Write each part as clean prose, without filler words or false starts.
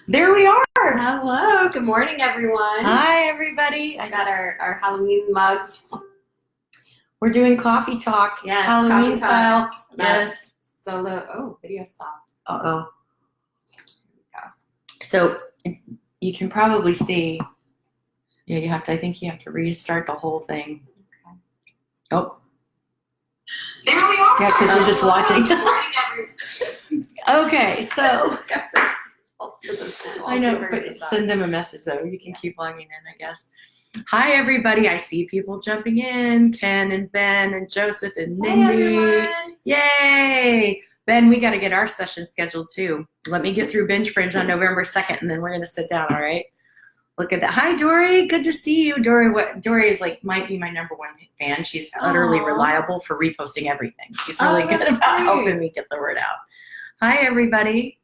There we are. Hello. Good morning, everyone. Hi, everybody. I got our Halloween mugs. We're doing coffee talk. Yes, Halloween coffee style. talk. Yes. Video stopped. Uh-oh. Go. So you can probably see. Yeah, I think you have to restart the whole thing. Okay. Oh. There we are. Yeah, because you're just watching. Good morning, everyone. Okay, so. I know, but Send send them a message, though. You can keep logging in, I guess. Hi, everybody. I see people jumping in. Ken and Ben and Joseph and Mindy. everyone. Yay! Ben, we got to get our session scheduled, too. Let me get through Binge Fringe on November 2nd, and then we're going to sit down, all right? Look at that. Hi, Dory. Good to see you. Dory is might be my #1 fan. She's utterly reliable for reposting everything. She's really good about helping me get the word out. Hi, everybody.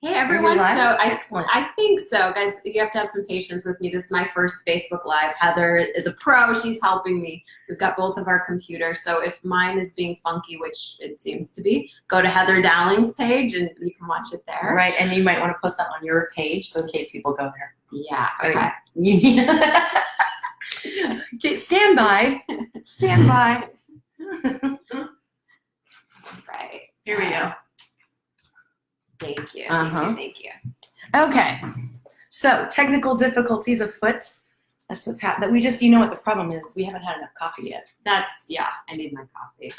Hey, everyone. Excellent. I think so. Guys, you have to have some patience with me. This is my first Facebook Live. Heather is a pro. She's helping me. We've got both of our computers. So if mine is being funky, which it seems to be, go to Heather Dowling's page and you can watch it there. Right, and you might want to post that on your page so in case people go there. Yeah, okay. Okay, stand by. Stand by. Right. Here we go. Thank you. Thank you. Okay. So, technical difficulties afoot. That's what's happened. We just, you know what the problem is? We haven't had enough coffee yet. I need my coffee.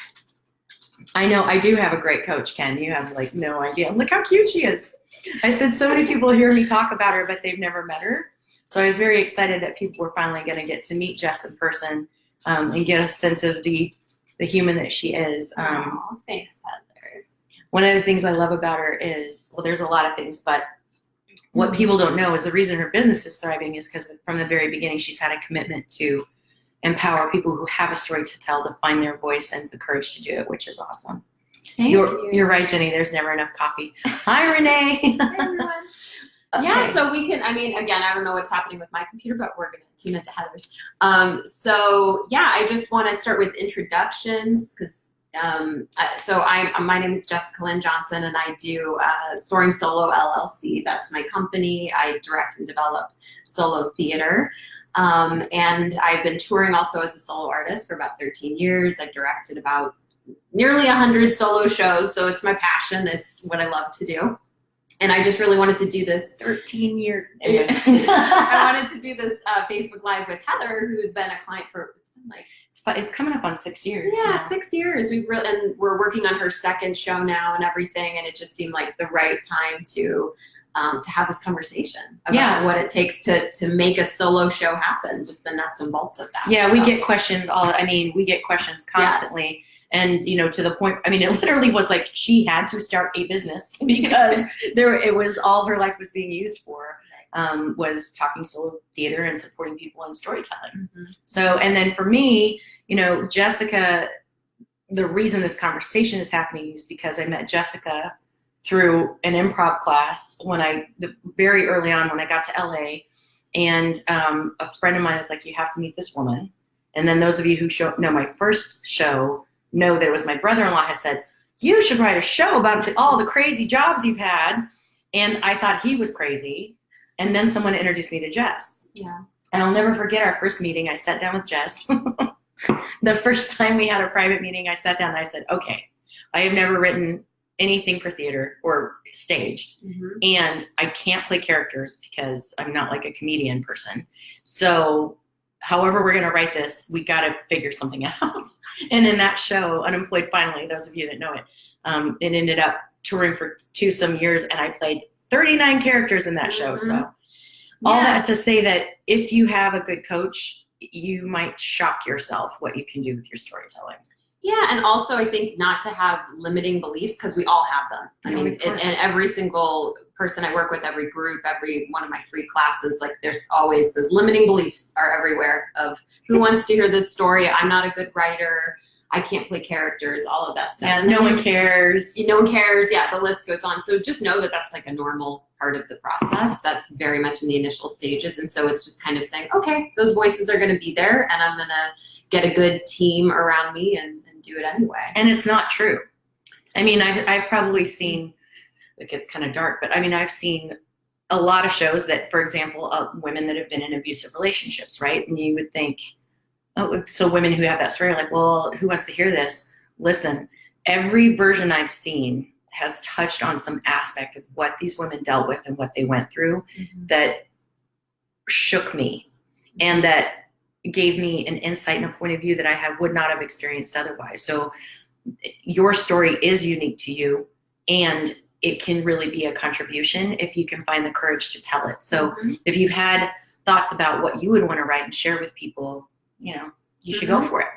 I know. I do have a great coach, Ken. You have, no idea. Look how cute she is. I said so many people hear me talk about her, but they've never met her. So I was very excited that people were finally going to get to meet Jess in person and get a sense of the human that she is. Thanks, Heather. One of the things I love about her is, well, there's a lot of things, but what people don't know is the reason her business is thriving is because from the very beginning, she's had a commitment to empower people who have a story to tell to find their voice and the courage to do it, which is awesome. You're right, Jenny. There's never enough coffee. Hi, Renee. Hi, everyone. Okay. Yeah, so we can, again, I don't know what's happening with my computer, but we're going to tune into Heather's. I just want to start with introductions because my name is Jessica Lynn Johnson, and I do Soaring Solo LLC. That's my company. I direct and develop solo theater. And I've been touring also as a solo artist for about 13 years. I've directed about nearly 100 solo shows, so it's my passion. It's what I love to do. And I just really wanted to do this 13 years. I wanted to do this Facebook Live with Heather, who's been a client for, it's coming up on 6 years. Yeah, 6 years. And we're working on her second show now and everything, and it just seemed like the right time to have this conversation about what it takes to make a solo show happen, just the nuts and bolts of that. Yeah, we get questions we get questions constantly. Yes. And, to the point, it literally was like she had to start a business because it was all her life was being used for, was talking solo theater and supporting people in storytelling. Mm-hmm. So, and then for me, Jessica, the reason this conversation is happening is because I met Jessica through an improv class very early on when I got to LA, and a friend of mine was like, you have to meet this woman. And then those of you who know my first show know that it was my brother-in-law has said, you should write a show about all the crazy jobs you've had. And I thought he was crazy. And then someone introduced me to Jess. Yeah. And I'll never forget our first meeting. I sat down with Jess. The first time we had a private meeting, I sat down and I said, okay, I have never written anything for theater or stage. Mm-hmm. And I can't play characters because I'm not like a comedian person. So however we're going to write this, we got to figure something out. And in that show, Unemployed Finally, those of you that know it, it ended up touring for some years, and I played 39 characters in that show. So all that to say that if you have a good coach, you might shock yourself what you can do with your storytelling. Yeah, and also I think not to have limiting beliefs, because we all have them. And every single person I work with, every group, every one of my free classes, there's always those limiting beliefs are everywhere of who wants to hear this story, I'm not a good writer, I can't play characters, all of that stuff. Yeah, no one cares. No one cares, yeah, the list goes on. So just know that that's a normal part of the process. That's very much in the initial stages. And so it's just kind of saying, okay, those voices are going to be there, and I'm going to get a good team around me and do it anyway. And it's not true. I've probably seen, it gets kind of dark, but I've seen a lot of shows that, for example, women that have been in abusive relationships, right? And you would think, oh, so women who have that story are like, well, who wants to hear this? Listen, every version I've seen has touched on some aspect of what these women dealt with and what they went through that shook me and that gave me an insight and a point of view that I would not have experienced otherwise. So your story is unique to you, and it can really be a contribution if you can find the courage to tell it. So if you've had thoughts about what you would want to write and share with people, you should go for it.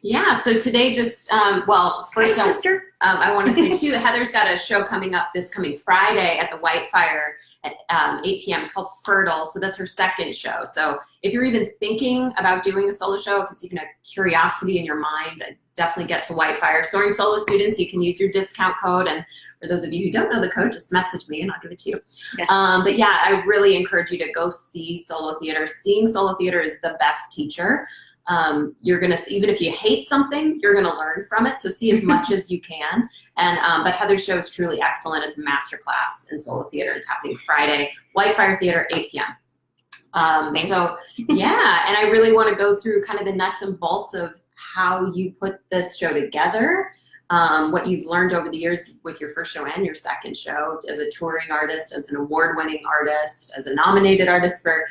Yeah, so today just, first Hi, sister. I want to say too, Heather's got a show coming up this coming Friday at the Whitefire at 8 p.m. It's called Fertile, so that's her second show. So if you're even thinking about doing a solo show, if it's even a curiosity in your mind, definitely get to Whitefire. Soaring Solo students, you can use your discount code, and for those of you who don't know the code, just message me and I'll give it to you. Yes. But yeah, I really encourage you to go see solo theater. Seeing solo theater is the best teacher. You're gonna, even if you hate something, you're gonna learn from it. So see as much as you can. And but Heather's show is truly excellent. It's a masterclass in solo theater. It's happening Friday, Whitefire Theater, 8 p.m. So yeah, and I really want to go through kind of the nuts and bolts of how you put this show together, what you've learned over the years with your first show and your second show as a touring artist, as an award-winning artist, as a nominated artist for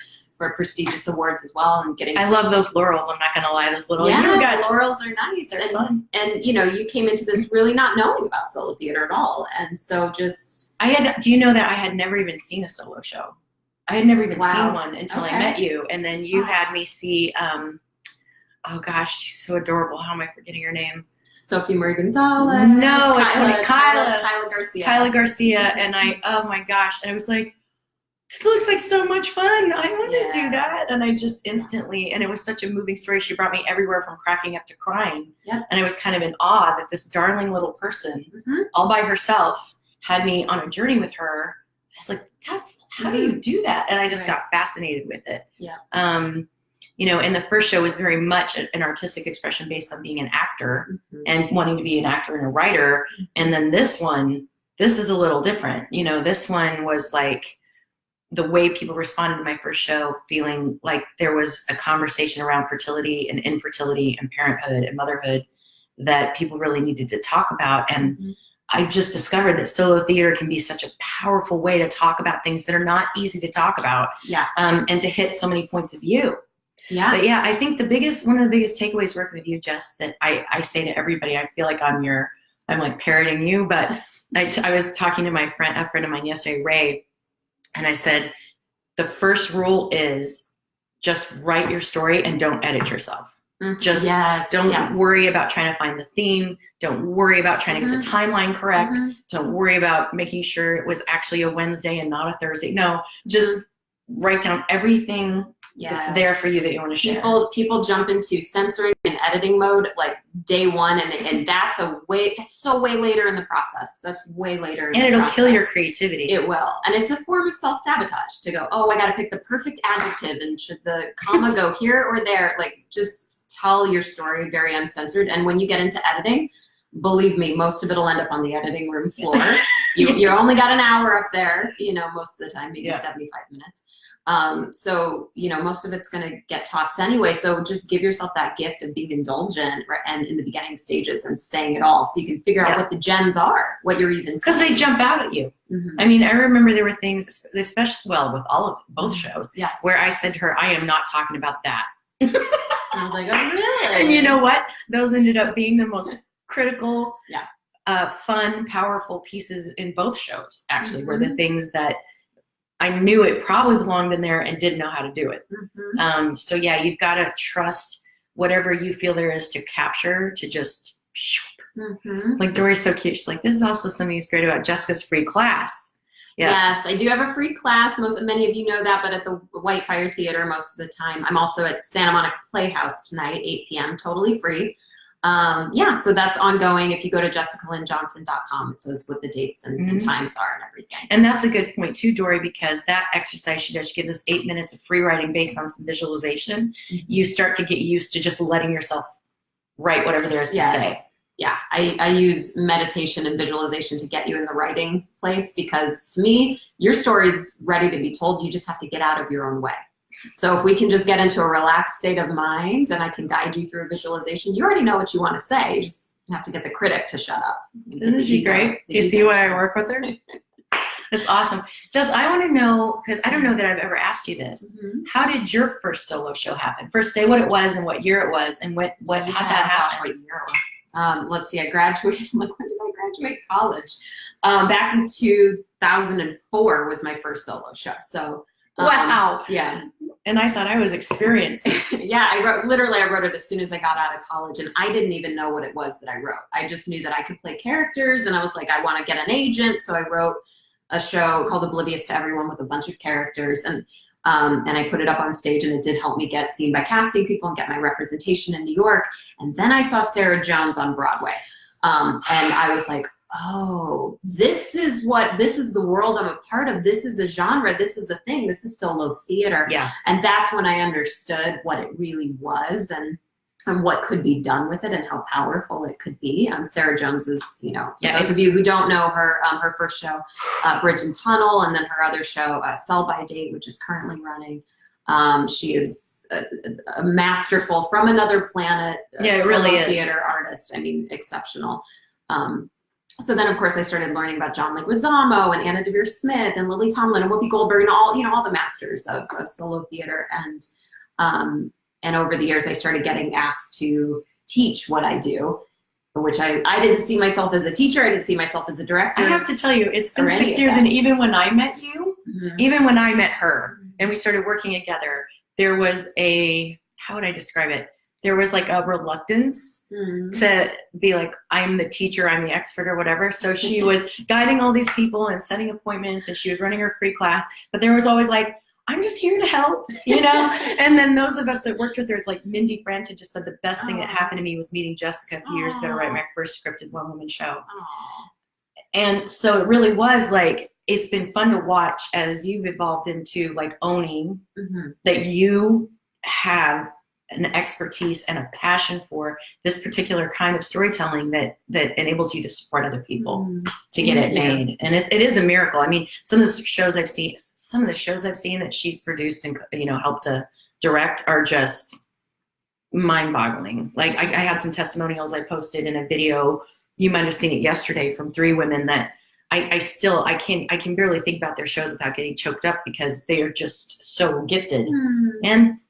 prestigious awards as well, and getting. I love those laurels. I'm not gonna lie, those little laurels are nice. They're fun. And you came into this really not knowing about solo theater at all, and so just. Do you know that I had never even seen a solo show? I had never even seen one until I met you, and then you had me see. Oh gosh, she's so adorable. How am I forgetting her name? Sophie Marie Gonzalez. No, Kyla Garcia. Kyla Garcia, and oh my gosh, and I was like, it looks like so much fun. I want to do that. And I just instantly, and it was such a moving story. She brought me everywhere from cracking up to crying. Yep. And I was kind of in awe that this darling little person, all by herself, had me on a journey with her. I was like, how do you do that? And I just got fascinated with it. Yeah. And the first show was very much an artistic expression based on being an actor and wanting to be an actor and a writer. And then this is a little different. This one was like, the way people responded to my first show, feeling like there was a conversation around fertility and infertility and parenthood and motherhood that people really needed to talk about. And I just discovered that solo theater can be such a powerful way to talk about things that are not easy to talk about. Yeah. And to hit so many points of view. Yeah. But yeah, I think one of the biggest takeaways working with you, Jess, that I say to everybody, I feel like I'm like parroting you, but I was talking to a friend of mine yesterday, Ray, and I said, the first rule is just write your story and don't edit yourself. Just don't worry about trying to find the theme. Don't worry about trying to get the timeline correct. Don't worry about making sure it was actually a Wednesday and not a Thursday. No, just write down everything that's there for you that you want to share. People jump into censoring and editing mode like day one, and that's so way later in the process. That's way later in the process. And it'll kill your creativity. It will. And it's a form of self-sabotage to go, oh, I got to pick the perfect adjective, and should the comma go here or there? Like, just tell your story very uncensored. And when you get into editing, believe me, most of it will end up on the editing room floor. You only got an hour up there, most of the time, maybe 75 minutes. So, most of it's going to get tossed anyway. So just give yourself that gift of being indulgent and in the beginning stages and saying it all, so you can figure out what the gems are, what you're even saying. Because they jump out at you. I mean, I remember there were things, especially, with both shows, where I said to her, I am not talking about that. I was like, oh, really? And you know what? Those ended up being the most critical, fun, powerful pieces in both shows, actually, were the things that I knew it probably belonged in there and didn't know how to do it. So yeah, you've got to trust whatever you feel there is to capture, to just, like Dory's so cute. She's like, this is also something that's great about Jessica's free class. Yeah. Yes, I do have a free class. Many of you know that, but at the Whitefire Theater most of the time. I'm also at Santa Monica Playhouse tonight, 8 p.m., totally free. So that's ongoing. If you go to jessicalynjohnson.com, it says what the dates and times are and everything. And that's a good point too, Dory, because that exercise she does, she gives us 8 minutes of free writing based on some visualization. You start to get used to just letting yourself write whatever there is to say. yeah, I use meditation and visualization to get you in the writing place, because to me, your story's ready to be told. You just have to get out of your own way. So if we can just get into a relaxed state of mind and I can guide you through a visualization, you already know what you want to say. You just have to get the critic to shut up. Isn't she great? Do you see why I work with her? That's awesome. Jess, I want to know, because I don't know that I've ever asked you this. How did your first solo show happen? First, say what it was and what year it was and how that happened. What year it was. Let's see, I graduated, when did I graduate college? Back in 2004 was my first solo show. So wow. Yeah. And I thought I was experienced. Yeah, I wrote it as soon as I got out of college, and I didn't even know what it was that I wrote. I just knew that I could play characters, and I was like, I want to get an agent. So I wrote a show called Oblivious to Everyone with a bunch of characters, and I put it up on stage, and it did help me get seen by casting people and get my representation in New York. And then I saw Sarah Jones on Broadway, and I was like, oh, this is the world I'm a part of. This is a genre. This is a thing. This is solo theater. Yeah. And that's when I understood what it really was and what could be done with it and how powerful it could be. Sarah Jones is, for those of you who don't know her, her first show, Bridge and Tunnel, and then her other show, Sell by Date, which is currently running. She is a masterful, from another planet, it really is. Theater artist. I mean, exceptional. So then, of course, I started learning about John Leguizamo and Anna Devere Smith and Lily Tomlin and Whoopi Goldberg and all the masters of solo theater. And over the years, I started getting asked to teach what I do, which I didn't see myself as a teacher. I didn't see myself as a director. I have to tell you, it's been 6 years, and even when I met you, even when I met her, and we started working together, there was how would I describe it? There was like a reluctance to be like, I'm the teacher, I'm the expert or whatever. So she was guiding all these people and setting appointments, and she was running her free class. But there was always like, I'm just here to help, And then those of us that worked with her, it's like Mindy Franton just said the best thing that happened to me was meeting Jessica a few years ago to write my first scripted one-woman show. And so it really was like, it's been fun to watch as you've evolved into like owning that you have an expertise and a passion for this particular kind of storytelling that enables you to support other people to get it made. And it is a miracle. I mean, some of the shows I've seen that she's produced and helped to direct are just mind-boggling. Like I had some testimonials I posted in a video. You might have seen it yesterday from 3 women that I can barely think about their shows without getting choked up because they are just so gifted. And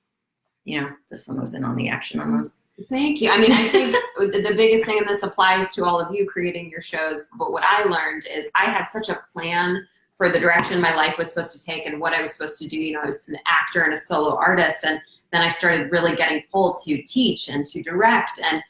this one was in on the action on those. Thank you. I mean, I think the biggest thing, and this applies to all of you creating your shows, but what I learned is I had such a plan for the direction my life was supposed to take and what I was supposed to do. I was an actor and a solo artist, and then I started really getting pulled to teach and to direct, and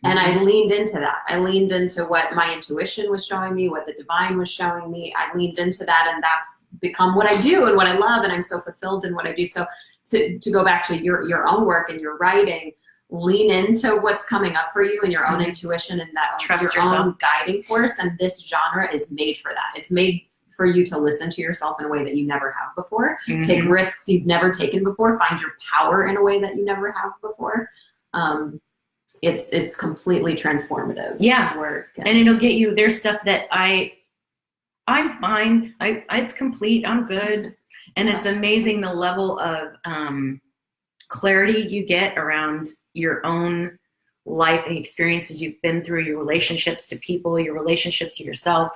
I leaned into that. I leaned into what my intuition was showing me, what the divine was showing me. I leaned into that, and that's become what I do and what I love, and I'm so fulfilled in what I do. So to go back to your own work and your writing, lean into what's coming up for you and your own intuition and that trust your yourself. own guiding force. And this genre is made for that. It's made for you to listen to yourself in a way that you never have before. Take risks you've never taken before. Find your power in a way that you never have before. It's completely transformative work. And it'll get you, there's stuff that I'm fine. It's complete. I'm good. And it's amazing the level of clarity you get around your own life and experiences you've been through, your relationships to people, your relationships to yourself.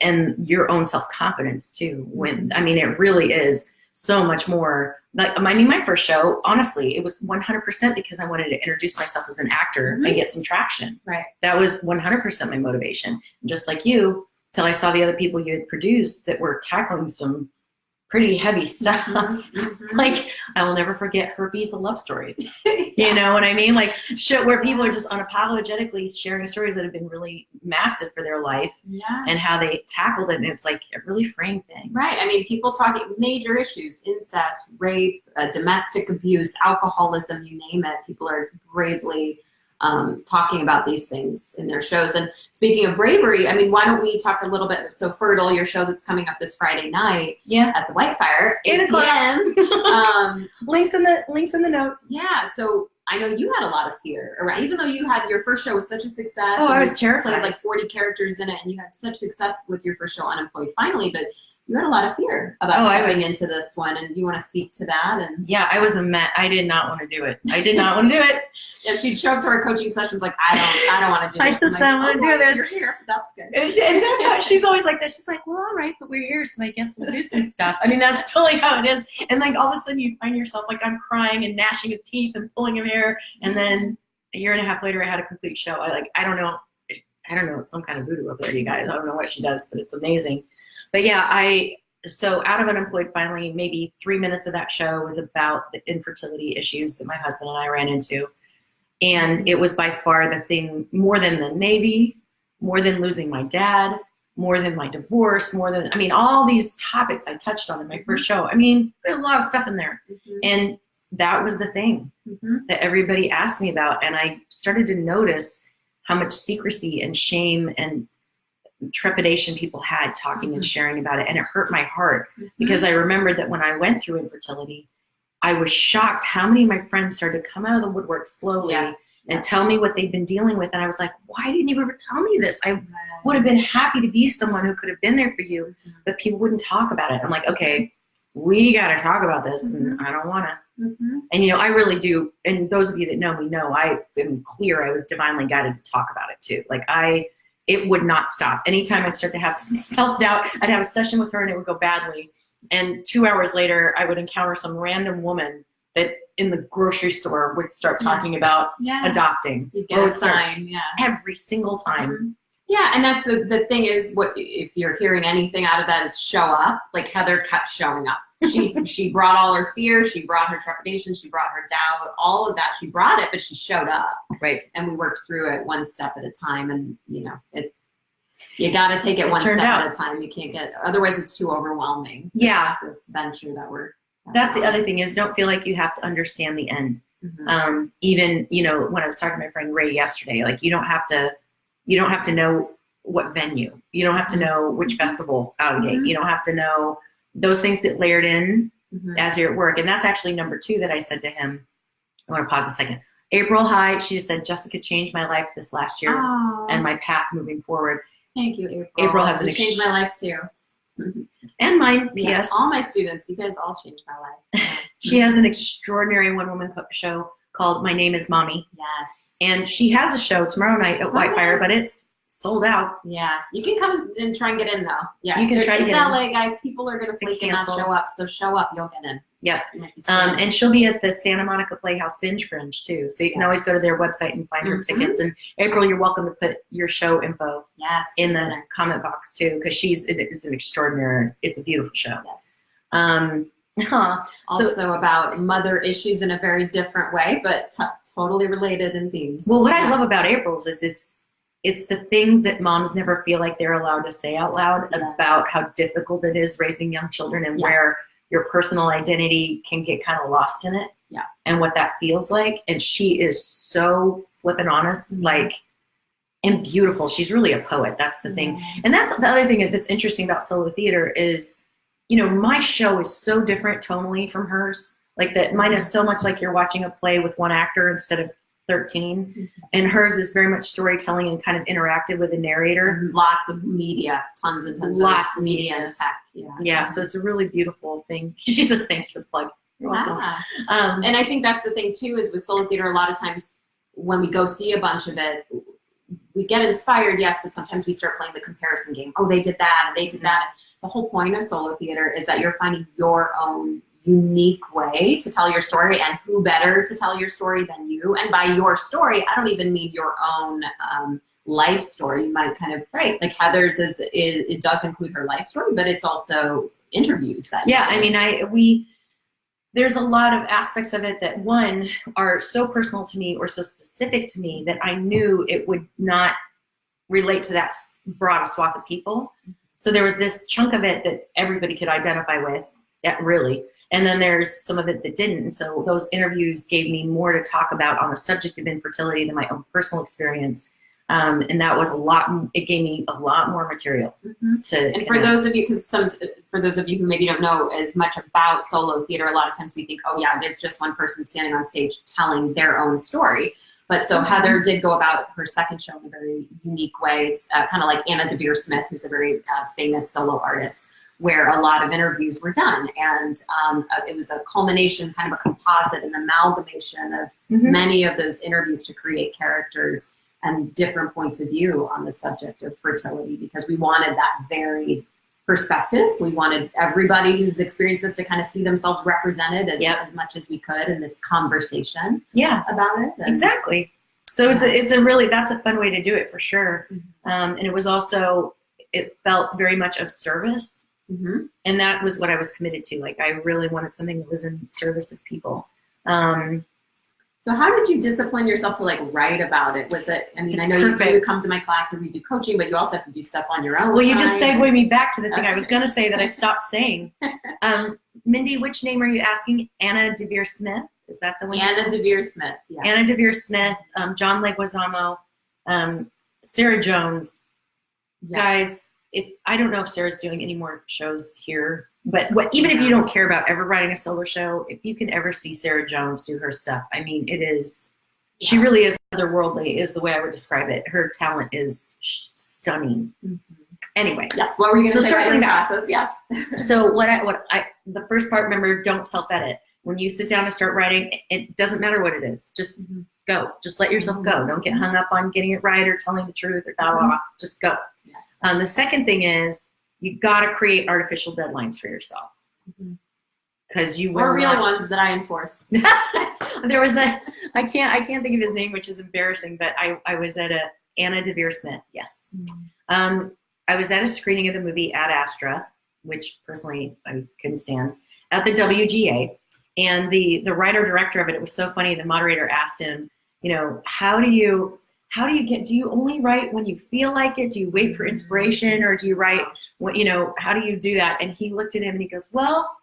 And your own self-confidence too. It really is so much more. Like, my first show, honestly, it was 100% because I wanted to introduce myself as an actor and get some traction. Right. That was 100% my motivation. And just like you, till I saw the other people you had produced that were tackling some pretty heavy stuff. Like, I will never forget Herpes, a love story. You know what I mean? Like, shit where people are just unapologetically sharing stories that have been really massive for their life and how they tackled it. And it's like a really freeing thing. Right. I mean, people talking major issues, incest, rape, domestic abuse, alcoholism, you name it. People are bravely talking about these things in their shows. And speaking of bravery, I mean, why don't we talk a little bit? So Fertile, your show that's coming up this Friday night at the Whitefire, 8 p.m. Links in the notes. Yeah. So I know you had a lot of fear around, even though you had your first show was such a success. Oh, I was you terrified. Played like 40 characters in it, and you had such success with your first show, Unemployed Finally, but you had a lot of fear about stepping into this one, and you want to speak to that? And yeah, I was I did not want to do it. I did not want to do it. Yeah, she'd show up to our coaching sessions like, I don't want to do this. I just don't want to do this. You're here. That's good. And that's how she's always like that. She's like, well, all right, but we're here, so I guess we'll do some stuff. I mean, that's totally how it is. And like all of a sudden you find yourself like I'm crying and gnashing of teeth and pulling of hair. And then a year and a half later, I had a complete show. I don't know. It's some kind of voodoo up there, you guys. I don't know what she does, but it's amazing. But yeah, so out of Unemployed Finally, maybe 3 minutes of that show was about the infertility issues that my husband and I ran into. And it was by far the thing, more than the Navy, more than losing my dad, more than my divorce, all these topics I touched on in my first show. I mean, there's a lot of stuff in there. And that was the thing that everybody asked me about. And I started to notice how much secrecy and shame and trepidation people had talking and sharing about it, and it hurt my heart because I remembered that when I went through infertility, I was shocked how many of my friends started to come out of the woodwork slowly and tell me what they'd been dealing with, and I was like, why didn't you ever tell me this? I would have been happy to be someone who could have been there for you, but people wouldn't talk about it. I'm like, okay, we got to talk about this, and I don't want to. And I really do, and those of you that know me know I am clear I was divinely guided to talk about it too. Like it would not stop. Anytime I'd start to have some self-doubt, I'd have a session with her and it would go badly. And 2 hours later, I would encounter some random woman that in the grocery store would start talking about adopting. You get a sign, every single time. Yeah, and that's the thing is, what if you're hearing anything out of that is show up. Like Heather kept showing up. She brought all her fear, she brought her trepidation, she brought her doubt, all of that. She brought it, but she showed up. Right. And we worked through it one step at a time. And you got to take it one step at a time. You can't otherwise it's too overwhelming. Yeah. This venture that that's the other thing is don't feel like you have to understand the end. Even, when I was talking to my friend Ray yesterday, like you don't have to know what venue. You don't have to know which festival out of the gate. You don't have to know those things that layered in as you're at work. And that's actually number 2 that I said to him. I want to pause a second. April, hi. She just said, Jessica changed my life this last year and my path moving forward. Thank you, April. April has changed my life too. And mine, P.S. Yeah, all my students, you guys all changed my life. She has an extraordinary one-woman show called My Name is Mommy. Yes. And she has a show tomorrow night at Whitefire, but it's sold out. Yeah. You can come and try and get in, though. Yeah. You can try to get in. It's LA, guys. People are going to flake and not show up. So show up. You'll get in. Yep. And she'll be at the Santa Monica Playhouse Binge Fringe, too. So you can always go to their website and find her tickets. And April, you're welcome to put your show info in the comment box, too, because it's an extraordinary, it's a beautiful show. Yes. Also about mother issues in a very different way, but totally related in themes. Well, what I love about April's is it's the thing that moms never feel like they're allowed to say out loud about how difficult it is raising young children and where your personal identity can get kind of lost in it and what that feels like. And she is so flippin' honest, and beautiful. She's really a poet. That's the thing. And that's the other thing that's interesting about solo theater is, my show is so different tonally from hers. Like that mine is so much like you're watching a play with one actor instead of 13. And hers is very much storytelling and kind of interactive with a narrator. Lots of media, tons and tons of media and tech. Yeah, so it's a really beautiful thing. She says, thanks for the plug. You're welcome. And I think that's the thing too, is with solo theater, a lot of times when we go see a bunch of it, we get inspired, yes, but sometimes we start playing the comparison game. Oh, they did that, and they did that. The whole point of solo theater is that you're finding your own unique way to tell your story, and who better to tell your story than you. And by your story, I don't even mean your own life story. You might kind of, like Heather's it does include her life story, but it's also interviews that there's a lot of aspects of it that, one, are so personal to me or so specific to me that I knew it would not relate to that broad swath of people. So there was this chunk of it that everybody could identify with, really. And then there's some of it that didn't. And so those interviews gave me more to talk about on the subject of infertility than my own personal experience. And that was it gave me a lot more material to. And for those of you, for those of you who maybe don't know as much about solo theater, a lot of times we think, oh yeah, it's just one person standing on stage telling their own story. But so Heather did go about her second show in a very unique way. It's kind of like Anna DeVere Smith, who's a very famous solo artist, where a lot of interviews were done. And it was a culmination, kind of a composite, an amalgamation of many of those interviews to create characters and different points of view on the subject of fertility, because we wanted that varied perspective. We wanted everybody who's experienced this to kind of see themselves represented as much as we could in this conversation about it. And exactly. So that's a fun way to do it for sure. And it was also, it felt very much of service. And that was what I was committed to. Like, I really wanted something that was in service of people. So how did you discipline yourself to like write about it? Was it, I mean, I know you would come to my class or we do coaching, but you also have to do stuff on your own. Well, you just segued me back to the thing I was going to say that I stopped saying. Mindy, which name are you asking? Anna DeVere Smith? Is that the one? Anna DeVere Smith. Yeah. Anna DeVere Smith, John Leguizamo, Sarah Jones. Yeah. Guys, I don't know if Sarah's doing any more shows here, but even if you don't care about ever writing a solo show, if you can ever see Sarah Jones do her stuff, I mean, it is, she really is otherworldly, is the way I would describe it. Her talent is stunning. Anyway. Yes, what were you going to say about your process? Yes. So the first part, remember, don't self-edit. When you sit down and start writing, it doesn't matter what it is. Just go. Just let yourself go. Don't get hung up on getting it right or telling the truth or blah, blah, blah. Just go. Yes. The second thing is, you got to create artificial deadlines for yourself, because you will or real ones that I enforce. There was I can't think of his name, which is embarrassing, but I was at Anna DeVere Smith. Yes. I was at a screening of the movie Ad Astra, which personally I couldn't stand, at the WGA, and the writer director of it was so funny. The moderator asked him, you know, how do you do you only write when you feel like it? Do you wait for inspiration, or do you write how do you do that? And he looked at him and he goes, well,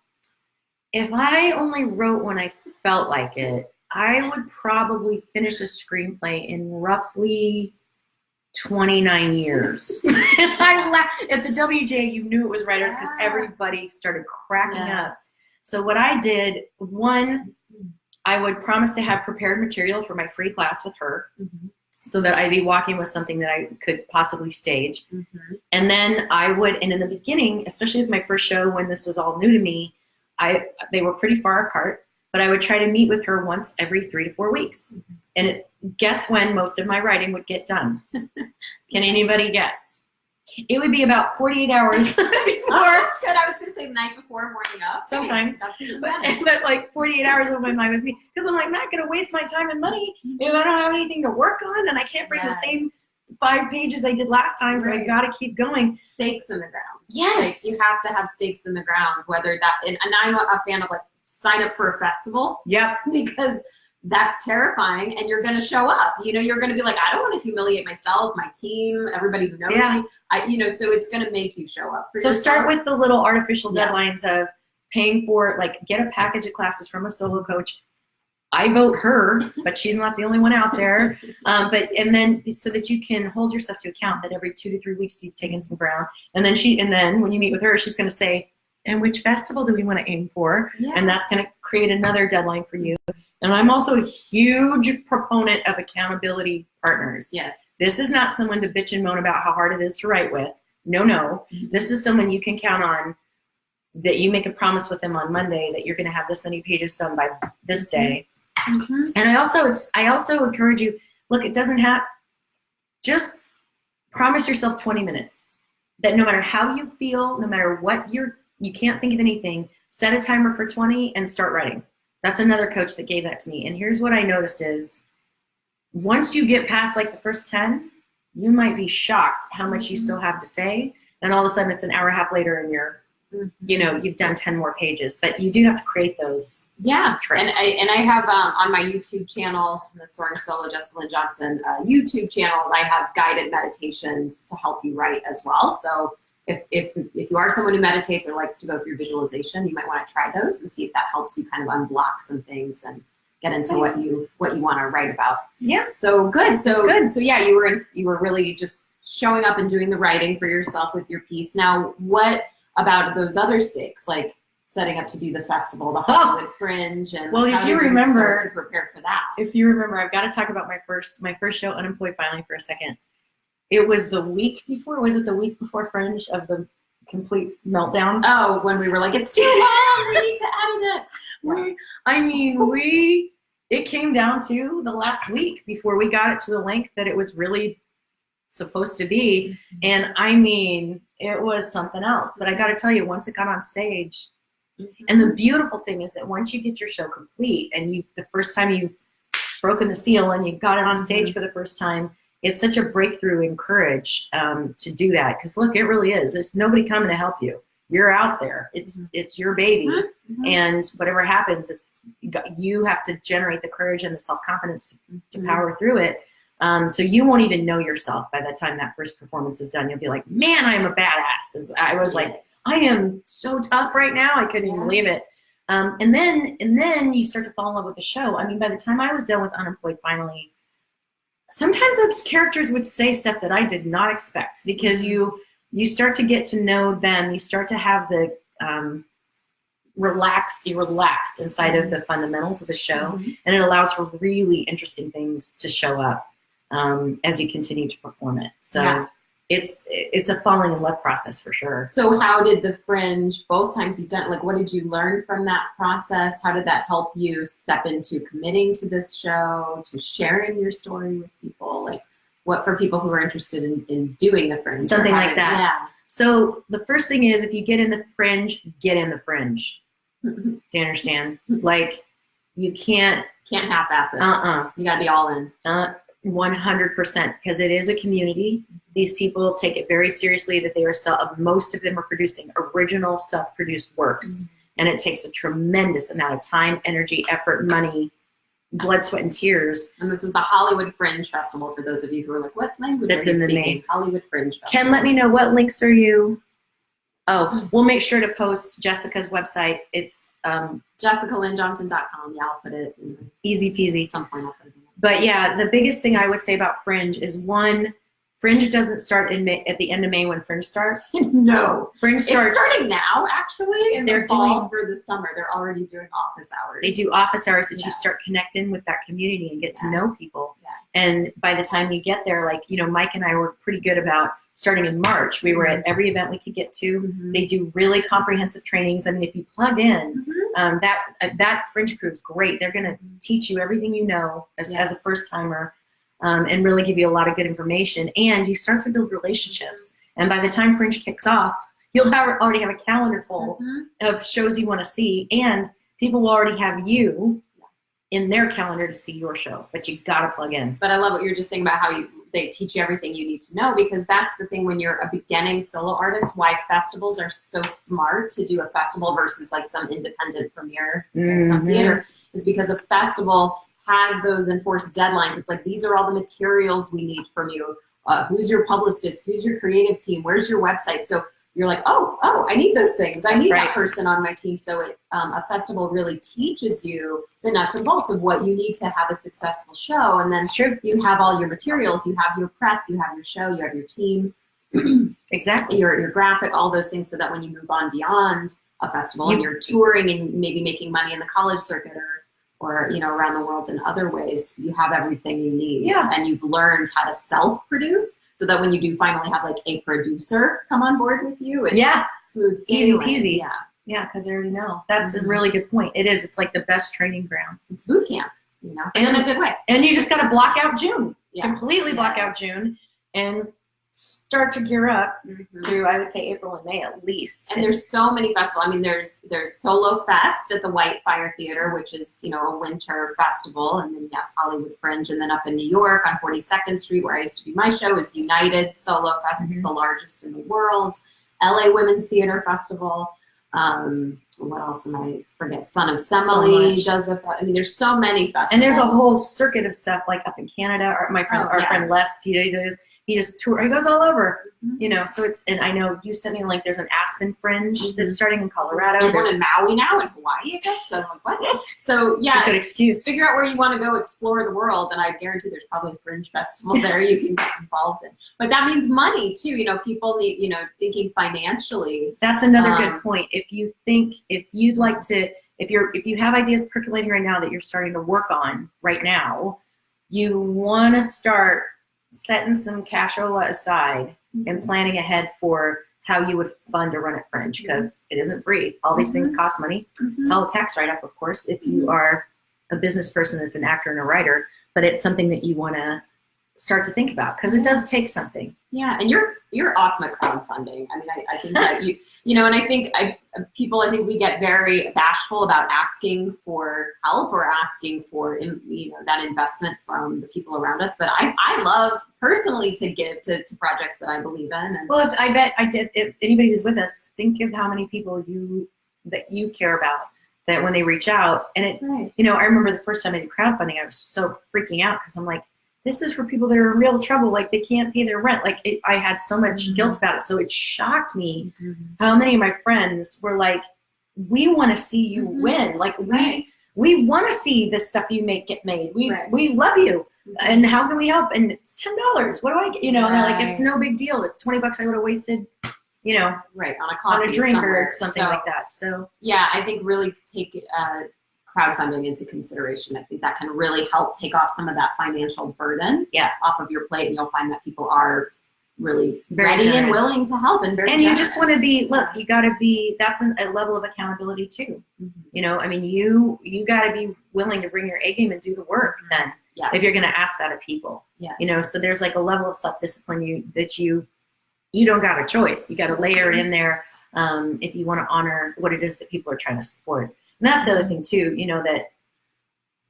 if I only wrote when I felt like it, I would probably finish a screenplay in roughly 29 years. And I laughed. At the WJ, you knew it was writers because everybody started cracking up. So what I did, I would promise to have prepared material for my free class with her, so that I'd be walking with something that I could possibly stage. And then and in the beginning, especially with my first show when this was all new to me, they were pretty far apart, but I would try to meet with her once every 3 to 4 weeks. And guess when most of my writing would get done? Can anybody guess? It would be about 48 hours before. Oh, that's good. I was going to say the night before, morning up. Sometimes. But like 48 hours of my mind was me. Because I'm like, not going to waste my time and money if I don't have anything to work on, and I can't bring the same 5 pages I did last time, so I got to keep going. Stakes in the ground. Yes. Like, you have to have stakes in the ground, whether that, and I'm a fan of like, sign up for a festival. Yep. Because that's terrifying, and you're going to show up. You know, you're going to be like, I don't want to humiliate myself, my team, everybody who knows me. So it's going to make you show up for yourself. Start with the little artificial deadlines of paying for, like, get a package of classes from a solo coach. I vote her, but she's not the only one out there. And then so that you can hold yourself to account that every 2 to 3 weeks you've taken some ground. And then when you meet with her, she's going to say, and which festival do we want to aim for? Yeah. And that's going to create another deadline for you. And I'm also a huge proponent of accountability partners. Yes. This is not someone to bitch and moan about how hard it is to write with. No. This is someone you can count on, that you make a promise with them on Monday that you're going to have this many pages done by this day. And I also encourage you, look, it doesn't have, just promise yourself 20 minutes. That no matter how you feel, no matter what you can't think of anything, set a timer for 20 and start writing. That's another coach that gave that to me. And here's what I noticed is, once you get past like the first 10, you might be shocked how much you still have to say. And all of a sudden it's an hour and a half later and you're, you've done 10 more pages, but you do have to create those. Yeah. Tricks. And I have on my YouTube channel, the Soaring Solo Jessica Lynn Johnson YouTube channel, I have guided meditations to help you write as well. So if you are someone who meditates or likes to go through visualization, you might want to try those and see if that helps you kind of unblock some things and get into what you want to write about. Yeah. So good. So it's good. So yeah, you were really just showing up and doing the writing for yourself with your piece. Now, what about those other stakes, like setting up to do the festival, the Hollywood Fringe, and well, how if you did remember, you start to prepare for that? If you remember, I've got to talk about my first show, Unemployed Filing, for a second. It was the week before. Was it the week before Fringe of the complete meltdown? Oh, when we were like, it's too long. We need to edit it. It came down to the last week before we got it to the length that it was really supposed to be. And I mean, it was something else. But I got to tell you, once it got on stage, and the beautiful thing is that once you get your show complete and the first time you've broken the seal and you got it on stage for the first time, it's such a breakthrough in courage to do that. Because look, it really is. There's nobody coming to help you. You're out there. It's your baby, and whatever happens, you have to generate the courage and the self-confidence to power through it. So you won't even know yourself by the time that first performance is done. You'll be like, man, I'm a badass. I was like, I am so tough right now. I couldn't even believe it. And then you start to fall in love with the show. I mean, by the time I was done with Unemployed finally, sometimes those characters would say stuff that I did not expect, because you start to get to know them. You start to have the relaxed inside of the fundamentals of the show, and it allows for really interesting things to show up as you continue to perform it. So it's a falling in love process for sure. So how did the Fringe, both times you've done, like, what did you learn from that process? How did that help you step into committing to this show, to sharing your story with people? Like, what for people who are interested in doing the Fringe? Something like that. Yeah. So the first thing is, if you get in the Fringe, get in the Fringe. Do you understand? Like, you can't half-ass it. You gotta be all in. 100%, because it is a community. These people take it very seriously that they are most of them are producing original self-produced works, and it takes a tremendous amount of time, energy, effort, money, blood, sweat, and tears. And this is the Hollywood Fringe Festival for those of you who are like, what language That's are you in the speaking? name. Hollywood Fringe Festival. Ken, let me know, what links are you? Oh, we'll make sure to post Jessica's website. It's JessicaLynnJohnson.com. Yeah, I'll put it in easy peasy. At some point I'll put it in. But yeah, the biggest thing I would say about Fringe is, one, Fringe doesn't start in May, at the end of May when Fringe starts. No. Fringe starts. It's starting now, actually, in the fall doing, for the summer. They're already doing office hours. They do office hours that you start connecting with that community and get to know people. Yeah. And by the time you get there, like, you know, Mike and I were pretty good about starting in March. We were at every event we could get to. They do really comprehensive trainings. I mean, if you plug in, that Fringe crew is great. They're going to teach you everything you know as a first timer, and really give you a lot of good information. And you start to build relationships. And by the time Fringe kicks off, you'll already have a calendar full of shows you want to see, and people will already have you in their calendar to see your show. But you got to plug in. But I love what you're just saying about how they teach you everything you need to know, because that's the thing when you're a beginning solo artist, why festivals are so smart to do a festival versus like some independent premiere in some theater, is because a festival has those enforced deadlines. It's like, these are all the materials we need from you. Who's your publicist? Who's your creative team? Where's your website? So you're like, oh, I need those things. I need that person on my team. So a festival really teaches you the nuts and bolts of what you need to have a successful show. And then you have all your materials, you have your press, you have your show, you have your team, exactly, your graphic, all those things, so that when you move on beyond a festival and you're touring and maybe making money in the college circuit or you know, around the world in other ways, you have everything you need. Yeah. And you've learned how to self-produce, so that when you do finally have like a producer come on board with you, it's smooth sailing. Easy peasy. Yeah, because they already know. That's a really good point. It is. It's like the best training ground. It's boot camp, you know, in a good way. And you just got to block out June. Completely block out June and start to gear up through, I would say, April and May at least. And there's so many festivals. I mean, there's Solo Fest at the White Fire Theater, which is, you know, a winter festival. And then, Hollywood Fringe. And then up in New York on 42nd Street, where I used to do my show, is United Solo Fest. It's the largest in the world. LA Women's Theater Festival. What else am I forget? Son of Semele does it. I mean, there's so many festivals. And there's a whole circuit of stuff, like up in Canada. Our friend Les, he does. he goes all over, you know, so and I know you sent me a link, there's an Aspen Fringe that's starting in Colorado. There's one in Maui now, in Hawaii, I guess. So I'm like, what? So yeah, it's a good excuse. Figure out where you want to go explore the world, and I guarantee there's probably a Fringe festival there you can get involved in. But that means money too. You know, people need, you know, thinking financially. That's another good point. If you have ideas percolating right now that you're starting to work on right now, you want to start setting some cashola aside and planning ahead for how you would fund a run at Fringe, because it isn't free. All these things cost money. It's all a tax write-off, of course, if you are a business person that's an actor and a writer, but it's something that you want to start to think about, because it does take something. Yeah, and you're awesome at crowdfunding. I mean, I think that you know, and I think I think we get very bashful about asking for help or asking for, you know, that investment from the people around us. But I love personally to give to projects that I believe in. And well, if anybody who's with us, think of how many people that you care about, that when they reach out, and you know, I remember the first time I did crowdfunding, I was so freaking out, because I'm like, this is for people that are in real trouble, like they can't pay their rent. Like I had so much guilt about it. So it shocked me how many of my friends were like, we want to see you win. Like we want to see the stuff you make get made. We love you. And how can we help? And it's $10. What do I get? You know, and they're like, it's no big deal. It's $20 I would have wasted, you know, on a drink or something like that. So yeah, I think really take crowdfunding into consideration. I think that can really help take off some of that financial burden off of your plate, and you'll find that people are really ready and willing to help, and you just want to be, look, you got to be, that's a level of accountability too. You know, I mean, you got to be willing to bring your A game and do the work then, if you're going to ask that of people. You know, so there's like a level of self-discipline that you don't got a choice. You got to layer it in there if you want to honor what it is that people are trying to support. And that's the other thing too, you know, that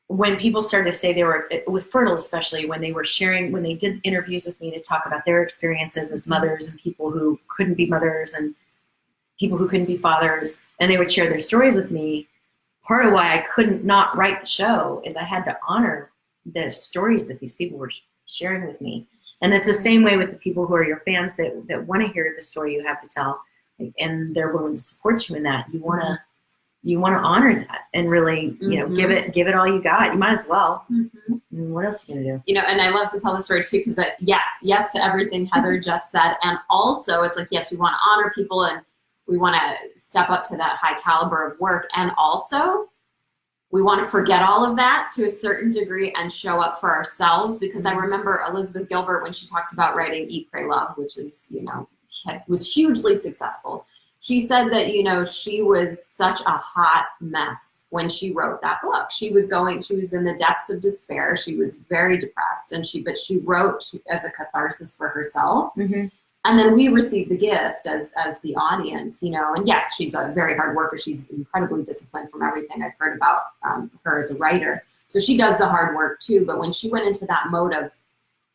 when people started to say they were, with Fertile especially, when they did interviews with me to talk about their experiences as mothers and people who couldn't be mothers and people who couldn't be fathers, and they would share their stories with me, part of why I couldn't not write the show is I had to honor the stories that these people were sharing with me. And it's the same way with the people who are your fans that want to hear the story you have to tell, and they're willing to support you in that. You want to honor that and really, you know, give it all you got. You might as well. What else are you gonna do? You know, and I love to tell the story too, because yes to everything Heather just said, and also it's like, yes, we want to honor people and we want to step up to that high caliber of work, and also we want to forget all of that to a certain degree and show up for ourselves. Because I remember Elizabeth Gilbert, when she talked about writing Eat, Pray, Love, which is, you know, was hugely successful. She said that, you know, she was such a hot mess when she wrote that book. She was in the depths of despair. She was very depressed, but she wrote as a catharsis for herself. And then we received the gift as the audience, you know, and yes, she's a very hard worker. She's incredibly disciplined from everything I've heard about her as a writer. So she does the hard work too. But when she went into that mode of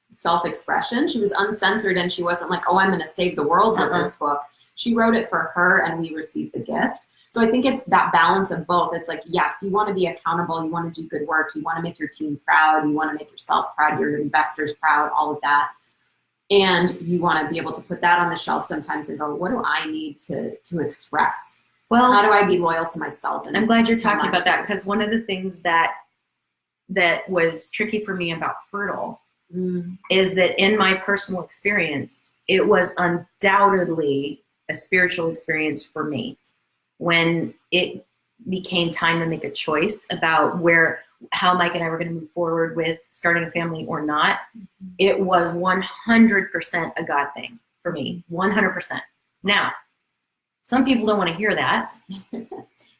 self-expression, she was uncensored, and she wasn't like, oh, I'm going to save the world with this book. She wrote it for her, and we received the gift. So I think it's that balance of both. It's like, yes, you want to be accountable. You want to do good work. You want to make your team proud. You want to make yourself proud, your investors proud, all of that. And you want to be able to put that on the shelf sometimes and go, what do I need to express? Well, how do I be loyal to myself? And I'm glad you're talking about that, because one of the things that was tricky for me about Fertile is that in my personal experience, it was undoubtedly a spiritual experience for me. When it became time to make a choice about how Mike and I were going to move forward with starting a family or not, it was 100% a God thing for me, 100%. Now, some people don't want to hear that,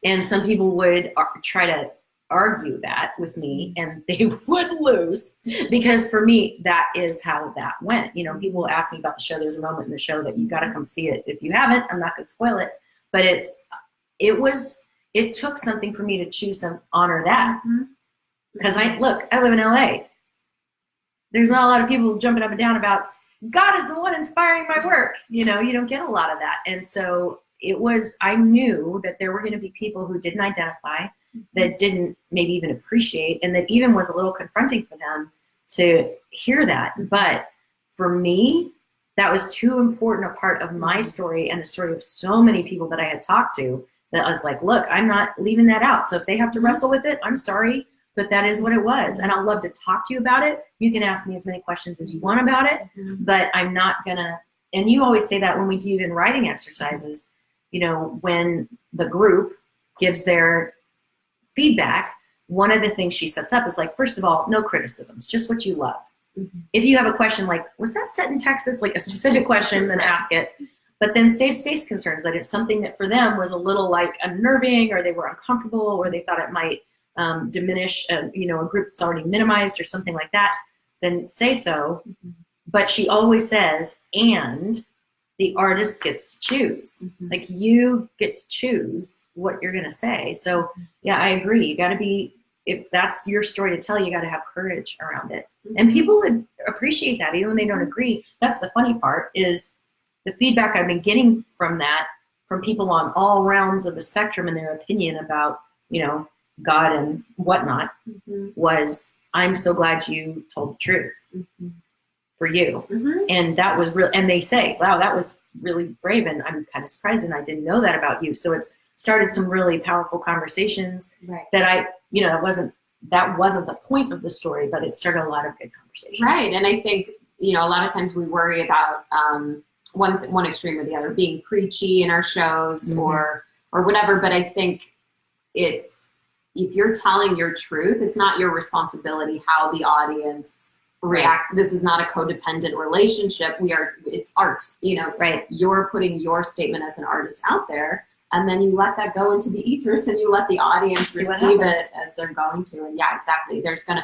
and some people would try to argue that with me, and they would lose, because for me, that is how that went. You know, people ask me about the show. There's a moment in the show that you got to come see it. If you haven't, I'm not going to spoil it, but it took something for me to choose to honor that. Because I live in LA. There's not a lot of people jumping up and down about God is the one inspiring my work. You know, you don't get a lot of that. And so I knew that there were going to be people who didn't identify, that didn't maybe even appreciate, and that even was a little confronting for them to hear that. But for me, that was too important a part of my story and the story of so many people that I had talked to, that I was like, look, I'm not leaving that out. So if they have to wrestle with it, I'm sorry, but that is what it was. And I'll love to talk to you about it. You can ask me as many questions as you want about it, but I'm not gonna, and you always say that when we do even writing exercises, you know, when the group gives their feedback, one of the things she sets up is like, first of all, no criticisms, just what you love. If you have a question like, was that set in Texas? Like a specific question, then ask it. But then save space concerns, that it's something that for them was a little like unnerving, or they were uncomfortable, or they thought it might diminish you know, a group that's already minimized or something like that, then say so. But she always says, and the artist gets to choose. Like, you get to choose what you're gonna say. So yeah, I agree. You gotta be, if that's your story to tell, you got to have courage around it. And people would appreciate that, even when they don't agree. That's the funny part, is the feedback I've been getting from that, from people on all rounds of the spectrum and their opinion about, you know, God and whatnot, was, I'm so glad you told the truth for you. And that was real. And they say, wow, that was really brave. And I'm kind of surprised, and I didn't know that about you. So it's started some really powerful conversations that I, you know, that wasn't the point of the story, but it started a lot of good conversations. Right. And I think, you know, a lot of times we worry about one extreme or the other, being preachy in our shows or whatever. But I think it's, if you're telling your truth, it's not your responsibility how the audience reacts. This is not a codependent relationship. It's art, you know, you're putting your statement as an artist out there. And then you let that go into the ethers, and you let the audience receive it as they're going to. And yeah, exactly.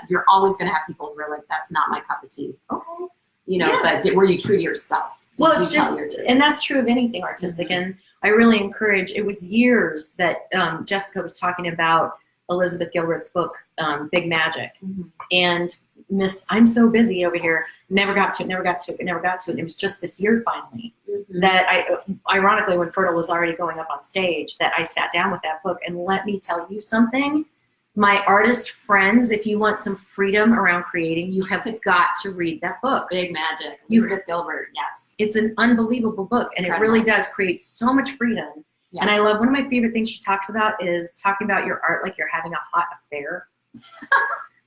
You're always gonna have people who are like, that's not my cup of tea. Okay. You know, but were you true to yourself? Well, it's just, and that's true of anything artistic. And I really encourage, it was years that Jessica was talking about Elizabeth Gilbert's book, Big Magic. And I'm so busy over here, never got to it. And it was just this year finally that ironically, when Fertile was already going up on stage, that I sat down with that book. And let me tell you something, my artist friends, if you want some freedom around creating, you have got to read that book. Big Magic, Elizabeth Gilbert, yes. It's an unbelievable book, and it really does create so much freedom. Yeah. And I love, one of my favorite things she talks about is talking about your art like you're having a hot affair.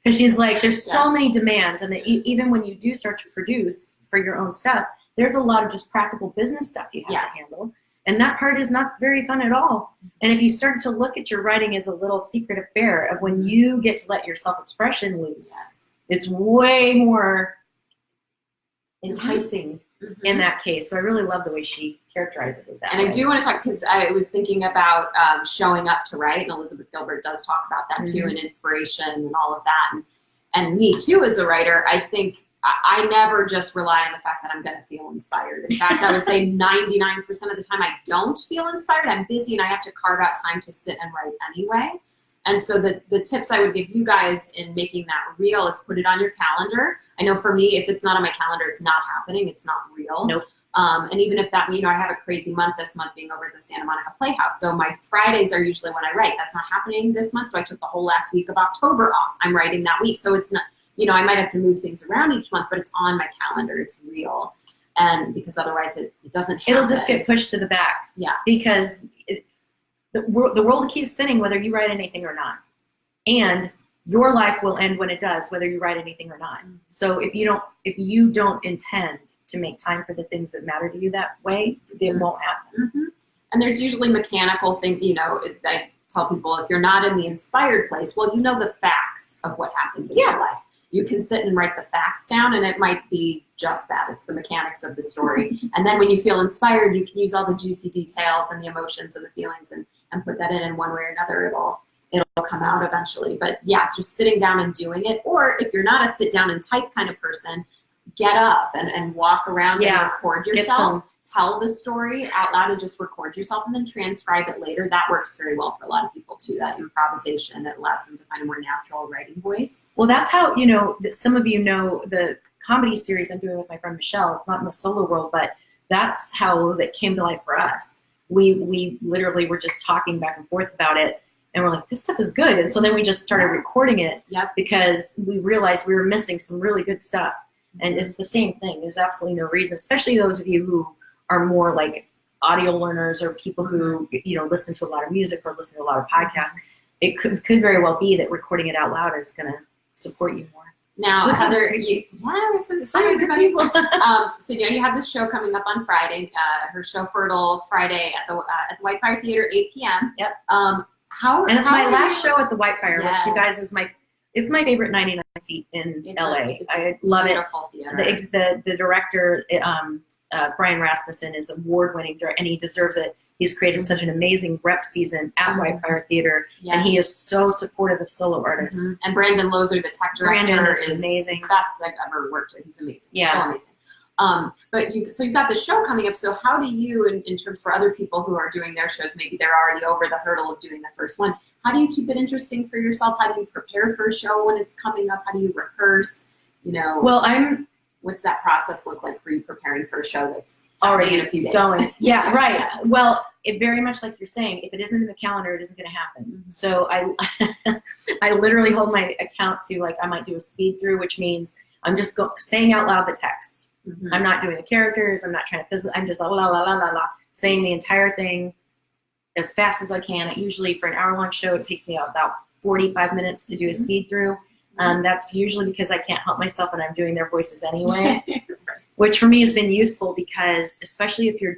Because she's like, there's so many demands, and that even when you do start to produce for your own stuff, there's a lot of just practical business stuff you have to handle. And that part is not very fun at all. And if you start to look at your writing as a little secret affair of when you get to let your self-expression loose, it's way more enticing in that case. So I really love the way she characterizes it that way. And I do want to talk, because I was thinking about showing up to write, and Elizabeth Gilbert does talk about that too, and inspiration and all of that. And me too, as a writer, I think I never just rely on the fact that I'm going to feel inspired. In fact, I would say 99% of the time I don't feel inspired. I'm busy and I have to carve out time to sit and write anyway. And so the tips I would give you guys in making that real is put it on your calendar. I know for me, if it's not on my calendar, it's not happening. It's not real. Nope. And even if that, you know, I have a crazy month this month being over at the Santa Monica Playhouse. So my Fridays are usually when I write. That's not happening this month. So I took the whole last week of October off. I'm writing that week. So it's not, you know, I might have to move things around each month, but it's on my calendar. It's real. And because otherwise it doesn't happen. It'll just get pushed to the back. Yeah. Because the world keeps spinning whether you write anything or not. And your life will end when it does, whether you write anything or not. So if you don't intend to make time for the things that matter to you that way, it won't happen. And there's usually mechanical things, you know, I tell people, if you're not in the inspired place, well, you know the facts of what happened in your life. You can sit and write the facts down, and it might be just that. It's the mechanics of the story. And then when you feel inspired, you can use all the juicy details and the emotions and the feelings and put that in one way or another. It'll come out eventually. But yeah, just sitting down and doing it. Or if you're not a sit down and type kind of person, get up and walk around and record yourself. Tell the story out loud and just record yourself and then transcribe it later. That works very well for a lot of people too, that improvisation that allows them to find a more natural writing voice. Well, that's how, you know, some of you know the comedy series I'm doing with my friend Michelle. It's not in the solo world, but that's how that came to life for us. We literally were just talking back and forth about it, and we're like, this stuff is good. And so then we just started recording it because we realized we were missing some really good stuff. And it's the same thing. There's absolutely no reason, especially those of you who are more like audio learners or people who, listen to a lot of music or listen to a lot of podcasts. It could very well be that recording it out loud is going to support you more. Now, Heather, sorry everybody. So you have this show coming up on Friday. Her show Fertile Friday at the Whitefire Theater, 8 p.m. Yep. It's my last show at the Whitefire, which you guys it's my favorite 99 seat in LA. I love it. Theater. The director, Brian Rasmussen, is award-winning, and he deserves it. He's created such an amazing rep season at Whitefire Theater, and he is so supportive of solo artists. And Brandon Loser, the tech director, Brandon is amazing. The best I've ever worked with. He's amazing. Yeah. So amazing. But you've got the show coming up. So how do you, in terms for other people who are doing their shows, maybe they're already over the hurdle of doing the first one, how do you keep it interesting for yourself? How do you prepare for a show when it's coming up? How do you rehearse? What's that process look like for you preparing for a show that's already in a few days? Going. Yeah, right. Yeah. Well, it very much like you're saying, if it isn't in the calendar, it isn't going to happen. Mm-hmm. So I literally hold my account to, like, I might do a speed through, which means I'm just saying out loud the text. Mm-hmm. I'm not doing the characters. I'm not trying to I'm just la la la la la la, saying the entire thing as fast as I can. Usually for an hour-long show, it takes me about 45 minutes to do a speed through. That's usually because I can't help myself and I'm doing their voices anyway, which for me has been useful because, especially if you're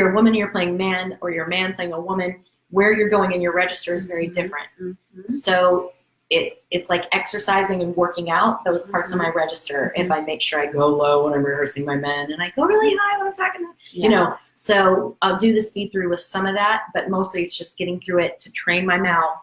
a woman and you're playing man, or you're a man playing a woman, where you're going in your register is very different. Mm-hmm. So it's like exercising and working out those parts of my register. If I make sure I go low when I'm rehearsing my men and I go really high when I'm talking, so I'll do the speed through with some of that, but mostly it's just getting through it to train my mouth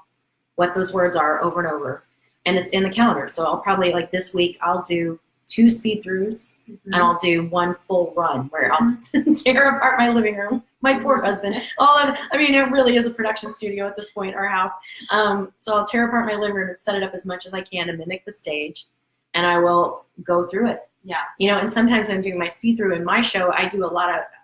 what those words are over and over. And it's in the calendar. So I'll probably, like this week, I'll do 2 speed throughs and I'll do 1 full run where I'll tear apart my living room. My poor husband. It really is a production studio at this point, our house. So I'll tear apart my living room and set it up as much as I can to mimic the stage, and I will go through it. Yeah. And sometimes when I'm doing my speed through in my show, I do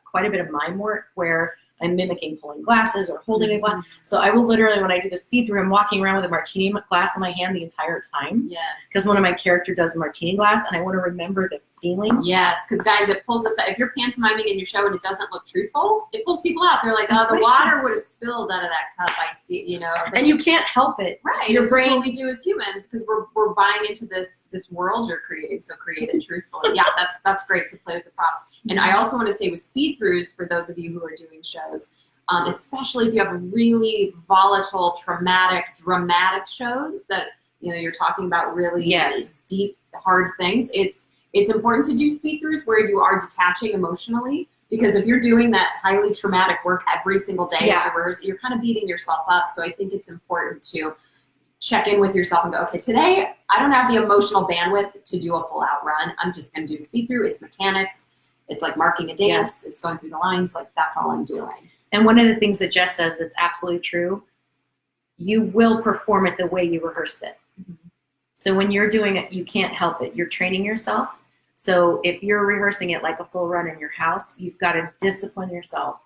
quite a bit of mime work where I'm mimicking pulling glasses or holding a glass. So I will literally, when I do the speed through, I'm walking around with a martini glass in my hand the entire time. Yes. Because one of my characters does a martini glass, and I want to remember the feeling. Yes, because guys, it pulls us out. If you're pantomiming in your show and it doesn't look truthful, it pulls people out. They're like, oh, the water would have spilled out of that cup. I see, And you can't help it. Right. Your brain. What we do as humans, because we're buying into this world you're creating. So create it truthfully. Yeah, that's great to play with the props. And I also want to say with speed throughs, for those of you who are doing shows, especially if you have really volatile, traumatic, dramatic shows that you're talking about really deep, hard things. It's important to do speed throughs where you are detaching emotionally, because if you're doing that highly traumatic work every single day as a rehearsal, you're kind of beating yourself up. So I think it's important to check in with yourself and go, okay, today I don't have the emotional bandwidth to do a full out run. I'm just going to do speed through. It's mechanics. It's like marking a dance. It's going through the lines. Like, that's all I'm doing. And one of the things that Jess says that's absolutely true, you will perform it the way you rehearsed it. Mm-hmm. So when you're doing it, you can't help it. You're training yourself. So if you're rehearsing it like a full run in your house, you've got to discipline yourself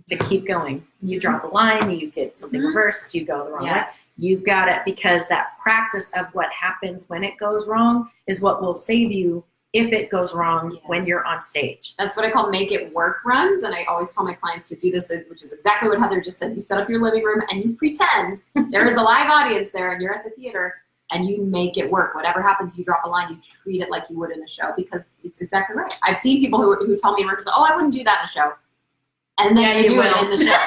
to keep going. You drop a line, you get something reversed, you go the wrong way. You've got it, because that practice of what happens when it goes wrong is what will save you if it goes wrong when you're on stage. That's what I call make it work runs. And I always tell my clients to do this, which is exactly what Heather just said. You set up your living room and you pretend there is a live audience there and you're at the theater, and you make it work. Whatever happens, you drop a line, you treat it like you would in a show, because it's exactly right. I've seen people who tell me in rehearsal, oh, I wouldn't do that in a show. And then they do it in the show.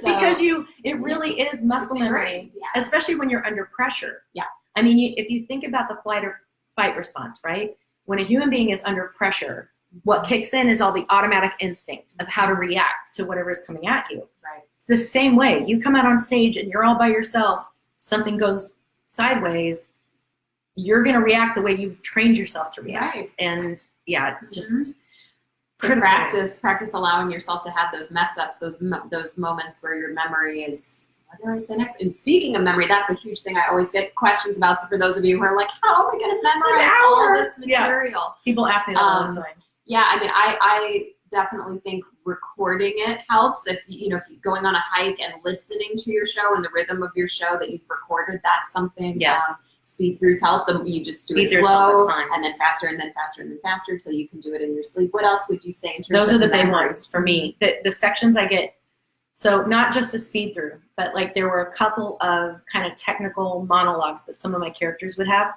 Because it really is muscle memory, especially when you're under pressure. Yeah. I mean, if you think about the flight or fight response, right? When a human being is under pressure, what kicks in is all the automatic instinct of how to react to whatever is coming at you. Right. It's the same way. You come out on stage and you're all by yourself, something goes sideways, you're going to react the way you've trained yourself to react. Right. And it's just so practice allowing yourself to have those mess ups, those moments where your memory is, what did I say next? And speaking of memory, that's a huge thing I always get questions about. So for those of you who are like, how am I going to memorize all this material? Yeah. People ask me that all the time. Yeah, I mean, I definitely think recording it helps. If you're going on a hike and listening to your show and the rhythm of your show that you've recorded, that's something. Yes. speed throughs help. You just do Speed it throughs all slow the time. and then faster and then faster and then faster until you can do it in your sleep. What else would you say in terms Those of are the big memory? ones for me. The sections I get, so not just a speed through, but like there were a couple of kind of technical monologues that some of my characters would have.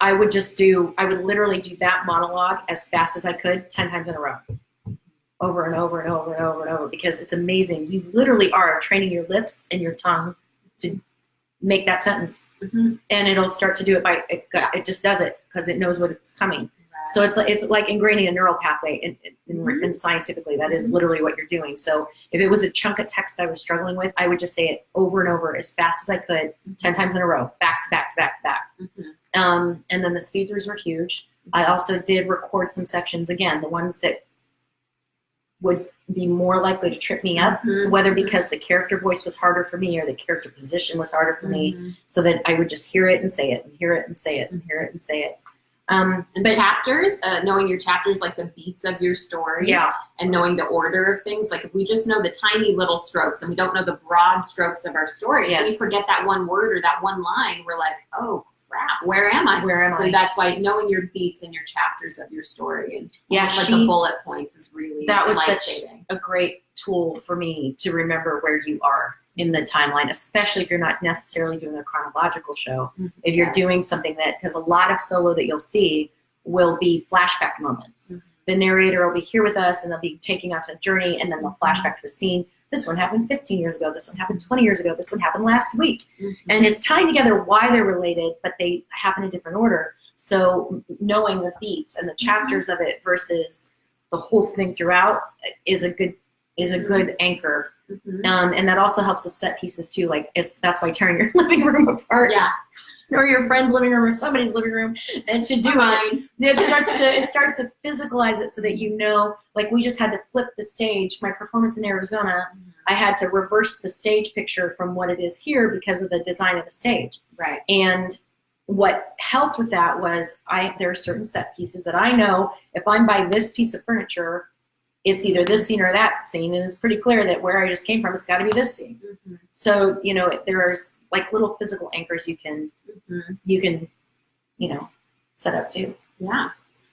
I would literally do that monologue as fast as I could 10 times in a row. Over and over and over and over and over, because it's amazing. You literally are training your lips and your tongue to make that sentence. And it'll start to do it it just does it because it knows what it's coming. So it's like ingraining a neural pathway, and scientifically that is literally what you're doing. So if it was a chunk of text I was struggling with, I would just say it over and over as fast as I could, 10 times in a row, back to back to back to back. And then the speed throughs were huge. I also did record some sections, again, the ones that would be more likely to trip me up, whether because the character voice was harder for me or the character position was harder for me, so that I would just hear it and say it and hear it and say it and hear it and say it. But chapters, knowing your chapters, like the beats of your story, and knowing the order of things. Like if we just know the tiny little strokes and we don't know the broad strokes of our story, if we forget that one word or that one line, we're like, oh crap, where am I? So that's why knowing your beats and your chapters of your story and like the bullet points is really life-saving. A great tool for me to remember where you are in the timeline, especially if you're not necessarily doing a chronological show. If you're doing something because a lot of solo that you'll see will be flashback moments. The narrator will be here with us and they'll be taking us on a journey, and then they'll flashback to a scene. This one happened 15 years ago. This one happened 20 years ago. This one happened last week. And it's tying together why they're related, but they happen in different order. So knowing the beats and the chapters of it versus the whole thing throughout is a good anchor. And that also helps with set pieces too. Like that's why tearing your living room apart, or your friend's living room or somebody's living room, and to do it starts to physicalize it so that you know. Like we just had to flip the stage. My performance in Arizona, I had to reverse the stage picture from what it is here because of the design of the stage. And what helped with that was there are certain set pieces that I know if I'm by this piece of furniture, it's either this scene or that scene, and it's pretty clear that where I just came from, it's got to be this scene. So there's like little physical anchors you can set up too.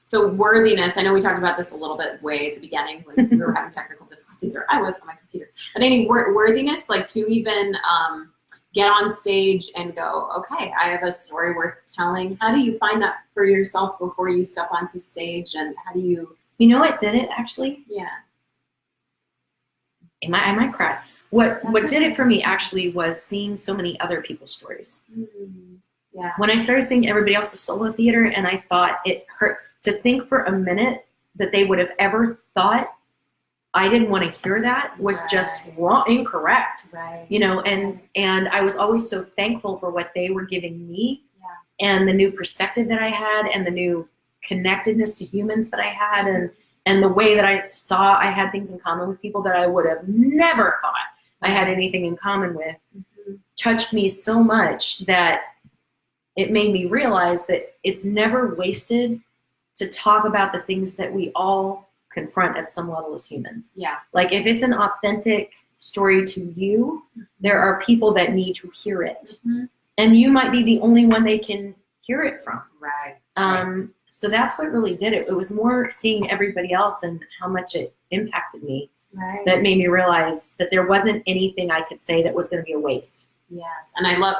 So worthiness, I know we talked about this a little bit way at the beginning when we were having technical difficulties, or I was on my computer. But worthiness, like to even get on stage and go, okay, I have a story worth telling. How do you find that for yourself before you step onto stage, and how do you? You know what did it actually? I might cry. What did it for me actually was seeing so many other people's stories. When I started seeing everybody else's solo theater, and I thought it hurt to think for a minute that they would have ever thought I didn't want to hear that was just wrong, incorrect. And I was always so thankful for what they were giving me, and the new perspective that I had, and the new connectedness to humans that I had, and the way that I saw I had things in common with people that I would have never thought I had anything in common with, touched me so much that it made me realize that it's never wasted to talk about the things that we all confront at some level as humans. Like if it's an authentic story to you, there are people that need to hear it. And you might be the only one they can hear it from. So that's what really did it. It was more seeing everybody else and how much it impacted me that made me realize that there wasn't anything I could say that was going to be a waste. And I love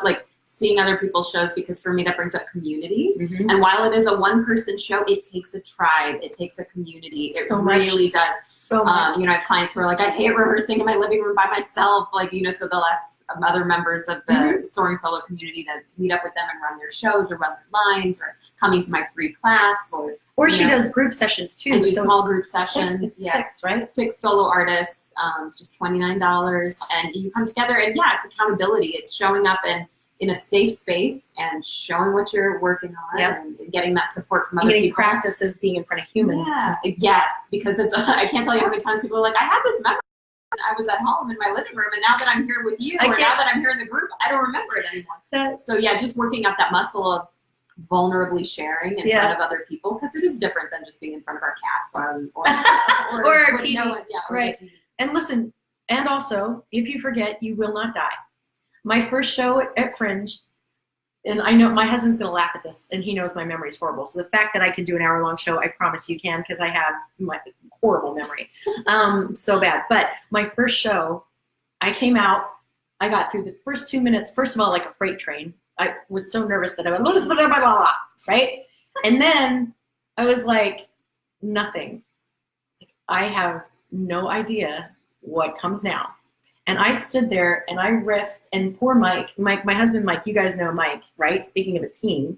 seeing other people's shows, because for me that brings up community. And while it is a one-person show, it takes a tribe, it takes a community. It really does. So much. I have clients who are like, I hate rehearsing in my living room by myself. So they'll ask other members of the soaring solo community to meet up with them and run their shows or run their lines or coming to my free class or she does group sessions too. And do small group sessions. Six, right? 6 solo artists. It's just $29, and you come together, and it's accountability. It's showing up in a safe space and showing what you're working on and getting that support from other people. Practice of being in front of humans. Because I can't tell you how many times people are like, I had this memory when I was at home in my living room, and now that I'm here with you, or now that I'm here in the group, I don't remember it anymore. So just working out that muscle of vulnerably sharing in front of other people, because it is different than just being in front of our cat or our TV. And listen, and also, if you forget, you will not die. My first show at Fringe, and I know my husband's going to laugh at this, and he knows my memory is horrible. So the fact that I can do an hour-long show, I promise you can, because I have my horrible memory, so bad. But my first show, I came out, I got through the first 2 minutes, first of all, like a freight train. I was so nervous that I went, blah, blah, blah, blah, blah, right? And then I was like, nothing. I have no idea what comes now. And I stood there and I riffed, and poor Mike, my husband Mike, you guys know Mike, right? Speaking of a team,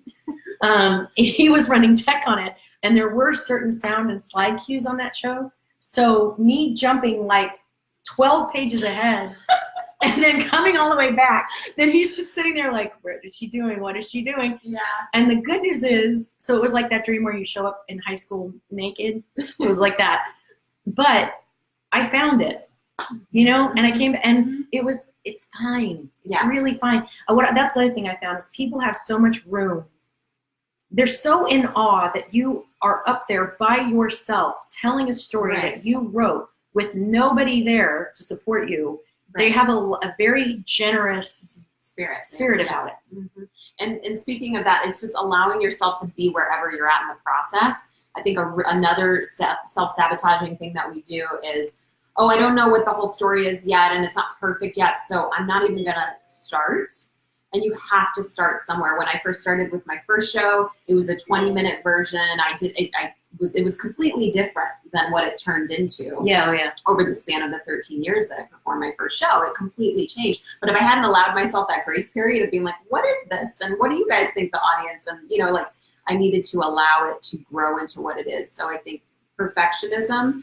he was running tech on it, and there were certain sound and slide cues on that show. So me jumping like 12 pages ahead and then coming all the way back, then he's just sitting there like, what is she doing? What is she doing? Yeah. And the good news is, so it was like that dream where you show up in high school naked. It was like that. But I found it. You know, and I came, and it's fine. It's really fine. That's the other thing I found is people have so much room. They're so in awe that you are up there by yourself telling a story that you wrote with nobody there to support you. Right. They have a very generous spirit about it. Mm-hmm. And speaking of that, it's just allowing yourself to be wherever you're at in the process. I think another self-sabotaging thing that we do is, oh, I don't know what the whole story is yet, and it's not perfect yet, so I'm not even gonna start. And you have to start somewhere. When I first started with my first show, it was a 20-minute version. It was completely different than what it turned into. Yeah. Over the span of the 13 years that I performed my first show, it completely changed. But if I hadn't allowed myself that grace period of being like, what is this? And what do you guys think, the audience? And, you know, like, I needed to allow it to grow into what it is. So I think perfectionism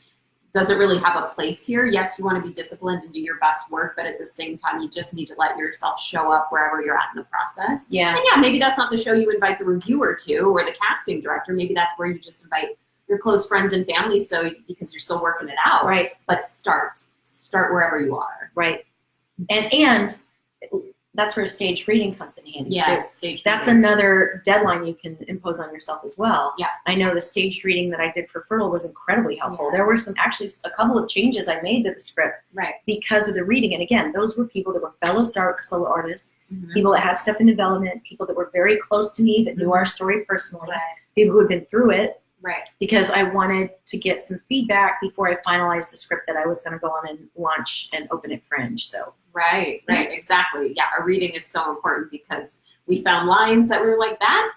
doesn't really have a place here. Yes, you want to be disciplined and do your best work, but at the same time, you just need to let yourself show up wherever you're at in the process. Yeah. And yeah, maybe that's not the show you invite the reviewer to or the casting director. Maybe that's where you just invite your close friends and family, so because you're still working it out. Right. But start wherever you are. Right. And that's where staged reading comes in handy. Yes, too. That's another deadline you can impose on yourself as well. Yeah. I know the staged reading that I did for Fertile was incredibly helpful. Yes. There were a couple of changes I made to the script because of the reading. And again, those were people that were fellow solo artists, people that had stuff in development, people that were very close to me that knew our story personally, people who had been through it. Right. Because I wanted to get some feedback before I finalized the script that I was going to go on and launch and open at Fringe. So. Right, exactly. Yeah, a reading is so important because we found lines that we were like, that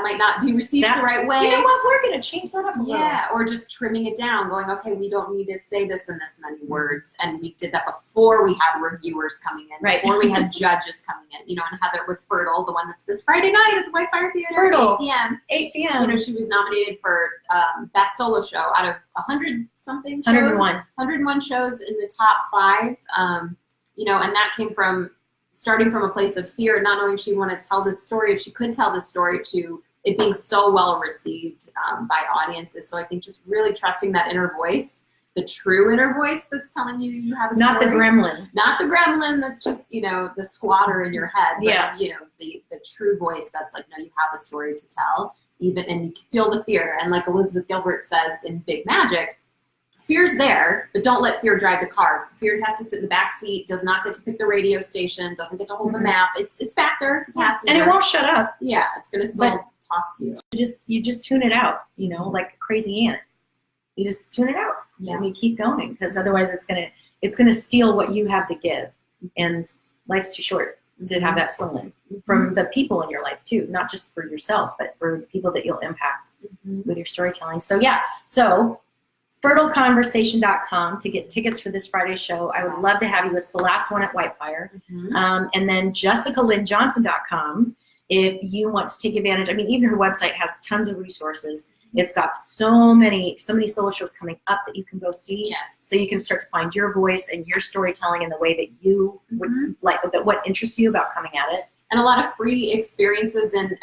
might not be received the right way. You know what? We're going to change that up a little. Yeah, or just trimming it down, going, okay, we don't need to say this in this many words. And we did that before we had reviewers coming in, before we had judges coming in. You know, and Heather with Fertile, the one that's this Friday night at the Whitefire Theater, Fertile, 8 p.m. 8 p.m. You know, she was nominated for Best Solo Show out of 100-something shows. 101 shows in the top 5. You know, and that came from starting from a place of fear, not knowing if she wanted to tell this story, if she could tell this story, to it being so well received by audiences. So I think just really trusting that inner voice, the true inner voice that's telling you you have a story. Not the gremlin. Not the gremlin that's just, you know, the squatter in your head. But, you know, the true voice that's like, no, you have a story to tell, even, and you can feel the fear. And like Elizabeth Gilbert says in Big Magic, fear's there, but don't let fear drive the car. Fear has to sit in the back seat, does not get to pick the radio station, doesn't get to hold the map. It's back there, it's a passenger. And it won't shut up. Yeah, it's going to still talk to you. You just tune it out, you know, like a crazy ant. You just tune it out. Yeah. And you keep going, because otherwise it's gonna steal what you have to give. And life's too short to have that stolen from the people in your life too, not just for yourself, but for the people that you'll impact with your storytelling. So fertileconversation.com to get tickets for this Friday show. I would love to have you. It's the last one at Whitefire. And then JessicaLynnJohnson.com if you want to take advantage. I mean, even her website has tons of resources. It's got so many solo shows coming up that you can go see. Yes. So you can start to find your voice and your storytelling in the way that you would like, what interests you about coming at it. And a lot of free experiences in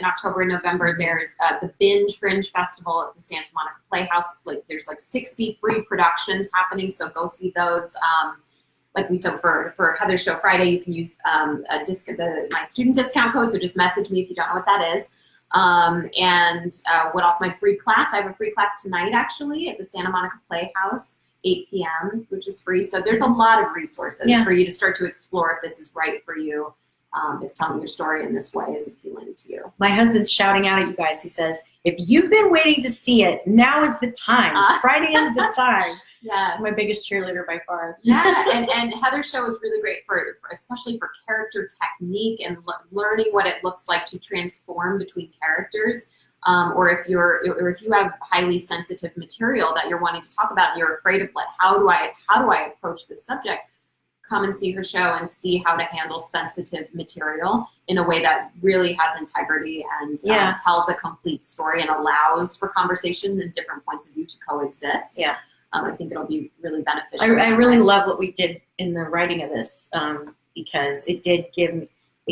October and November. There's the Binge Fringe Festival at the Santa Monica Playhouse. Like there's like 60 free productions happening, so go see those. Like we said, for Heather's Show Friday, you can use my student discount code. So just message me if you don't know what that is. And what else? My free class. I have a free class tonight actually at the Santa Monica Playhouse, 8 p.m., which is free. So there's a lot of resources for you to start to explore if this is right for you. if telling your story in this way is appealing to you. My husband's shouting out at you guys. He says, if you've been waiting to see it, now is the time. Friday is the time. Yes. It's my biggest cheerleader by far. Yeah, and Heather's show is really great for especially for character technique and learning what it looks like to transform between characters. Or if you have highly sensitive material that you're wanting to talk about and you're afraid of, like, how do I approach this subject, come and see her show and see how to handle sensitive material in a way that really has integrity and tells a complete story and allows for conversation and different points of view to coexist. Yeah. I think it'll be really beneficial. I really love what we did in the writing of this, because it gave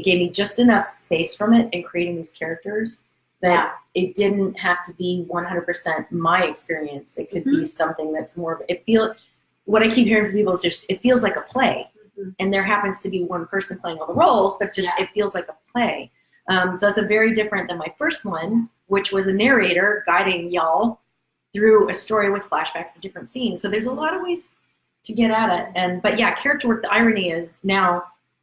me just enough space from it in creating these characters that it didn't have to be 100% my experience. It could be something that's more of, what I keep hearing from people is just, it feels like a play. And there happens to be one person playing all the roles, but just it feels like a play. So it's very different than my first one, which was a narrator guiding y'all through a story with flashbacks of different scenes. So there's a lot of ways to get at it. But yeah, character work, the irony is now,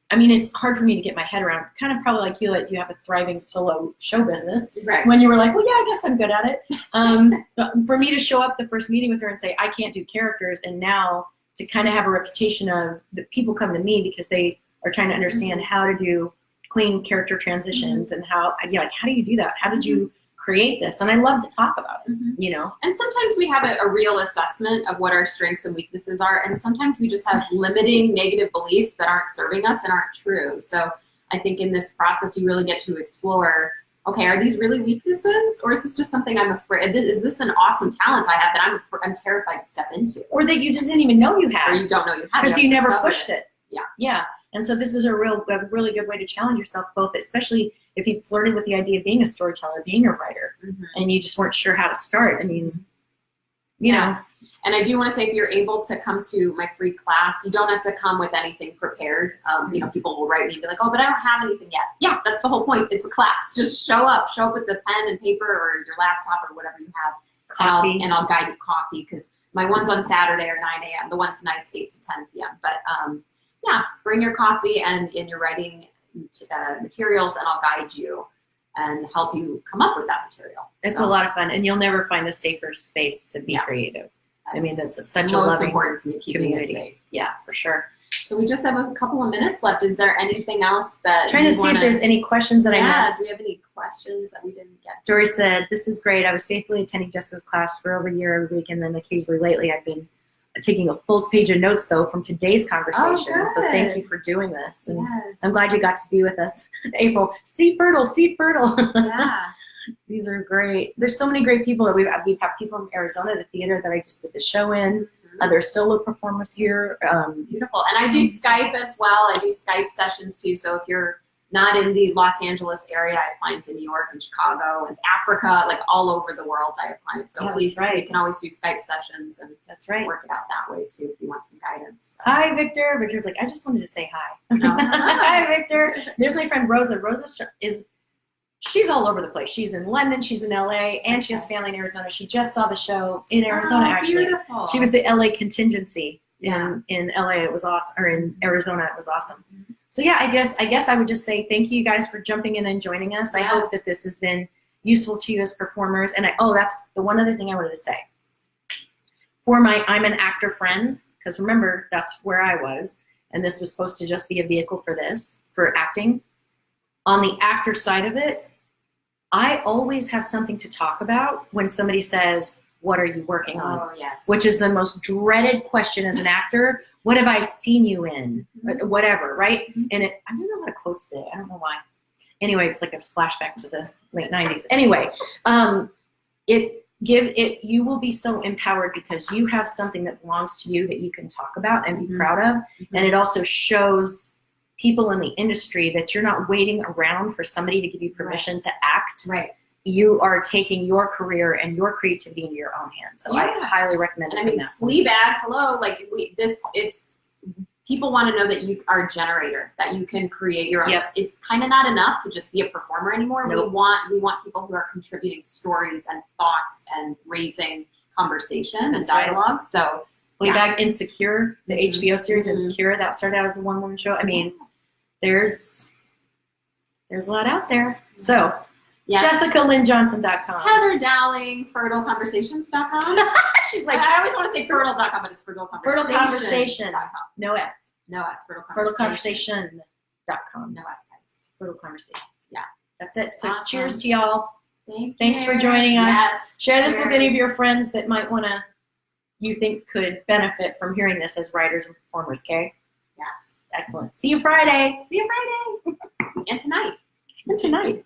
I mean, it's hard for me to get my head around, kind of probably like you have a thriving solo show business. Right. When you were like, well, yeah, I guess I'm good at it. For me to show up the first meeting with her and say, I can't do characters, and now to kind of have a reputation of the people come to me because they are trying to understand how to do clean character transitions and how do you do that? How did you create this? And I love to talk about it, And sometimes we have a real assessment of what our strengths and weaknesses are, and sometimes we just have limiting negative beliefs that aren't serving us and aren't true. So I think in this process, you really get to explore, okay, are these really weaknesses, or is this just something I'm afraid? Is this an awesome talent I have that I'm terrified to step into, or that you just didn't even know you had, or you don't know you have, because you never pushed it. Yeah. And so this is a really good way to challenge yourself, both, especially if you flirted with the idea of being a storyteller, being a writer, and you just weren't sure how to start. I mean, you know. And I do want to say, if you're able to come to my free class, you don't have to come with anything prepared. People will write me and be like, oh, but I don't have anything yet. Yeah, that's the whole point. It's a class. Just show up with the pen and paper or your laptop or whatever you have. Coffee. And I'll guide you coffee, because my ones on Saturday are 9 a.m. The one tonight's 8 to 10 p.m. But bring your coffee and in your writing materials, and I'll guide you and help you come up with that material. It's a lot of fun, and you'll never find a safer space to be creative. I mean, that's such a loving important to me, keeping community. It safe. Yeah, for sure. So we just have a couple of minutes left. Is there anything else that trying to see if there's any questions that I missed? Do we have any questions that we didn't get to? Dory said, this is great. I was faithfully attending Jessica's class for over a year every week, and then occasionally lately I've been taking a full page of notes, though, from today's conversation. Oh, so thank you for doing this. And yes. I'm glad you got to be with us. April, see fertile. Yeah. These are great. There's so many great people. We've had people from Arizona, the theater that I just did the show in. There's solo performers here. Beautiful. And I do Skype as well. I do Skype sessions too. So if you're not in the Los Angeles area, I have clients in New York and Chicago and Africa, like all over the world I have clients. So please, we can always do Skype sessions and work it out that way too if you want some guidance. So. Hi, Victor. Victor's like, I just wanted to say hi. Hi, Victor. There's my friend Rosa. Rosa she's all over the place. She's in London, she's in LA, and she has family in Arizona. She just saw the show in Arizona, actually. Beautiful. She was the LA contingency in LA. It was awesome, or in Arizona, it was awesome. So yeah, I guess I would just say thank you guys for jumping in and joining us. I hope that this has been useful to you as performers. And that's the one other thing I wanted to say. For my I'm an actor friends, because remember, that's where I was, and this was supposed to just be a vehicle for acting. On the actor side of it, I always have something to talk about when somebody says, what are you working on? Oh, yes. Which is the most dreaded question as an actor. What have I seen you in? Whatever, right? And I don't know how to quote today. I don't know why. Anyway, it's like a flashback to the late 90s. Anyway, you will be so empowered because you have something that belongs to you that you can talk about and be proud of. And it also shows people in the industry that you're not waiting around for somebody to give you permission to act. Right. You are taking your career and your creativity into your own hands. So I highly recommend it. And I mean, Fleabag, hello, like people want to know that you are a generator, that you can create your own. Yes. It's kind of not enough to just be a performer anymore. Nope. We want people who are contributing stories and thoughts and raising conversation and dialogue. Right. So Fleabag, Insecure, the HBO series Insecure, that started out as a one-woman show. I mean, there's there's a lot out there. So, yes. JessicaLynnJohnson.com. Heather Dowling, fertileconversations.com. She's like, I always want to say fertile.com, but it's fertileconversations.com. No S. No S. Fertileconversation. Fertileconversation.com. No S, guys. Fertile Conversation. Yeah. That's it. So Awesome. cheers to y'all. Thanks for joining us. Yes. Share this with any of your friends that might you think could benefit from hearing this as writers and performers, okay? Yes. Excellent. See you Friday. See you Friday. And tonight. And tonight.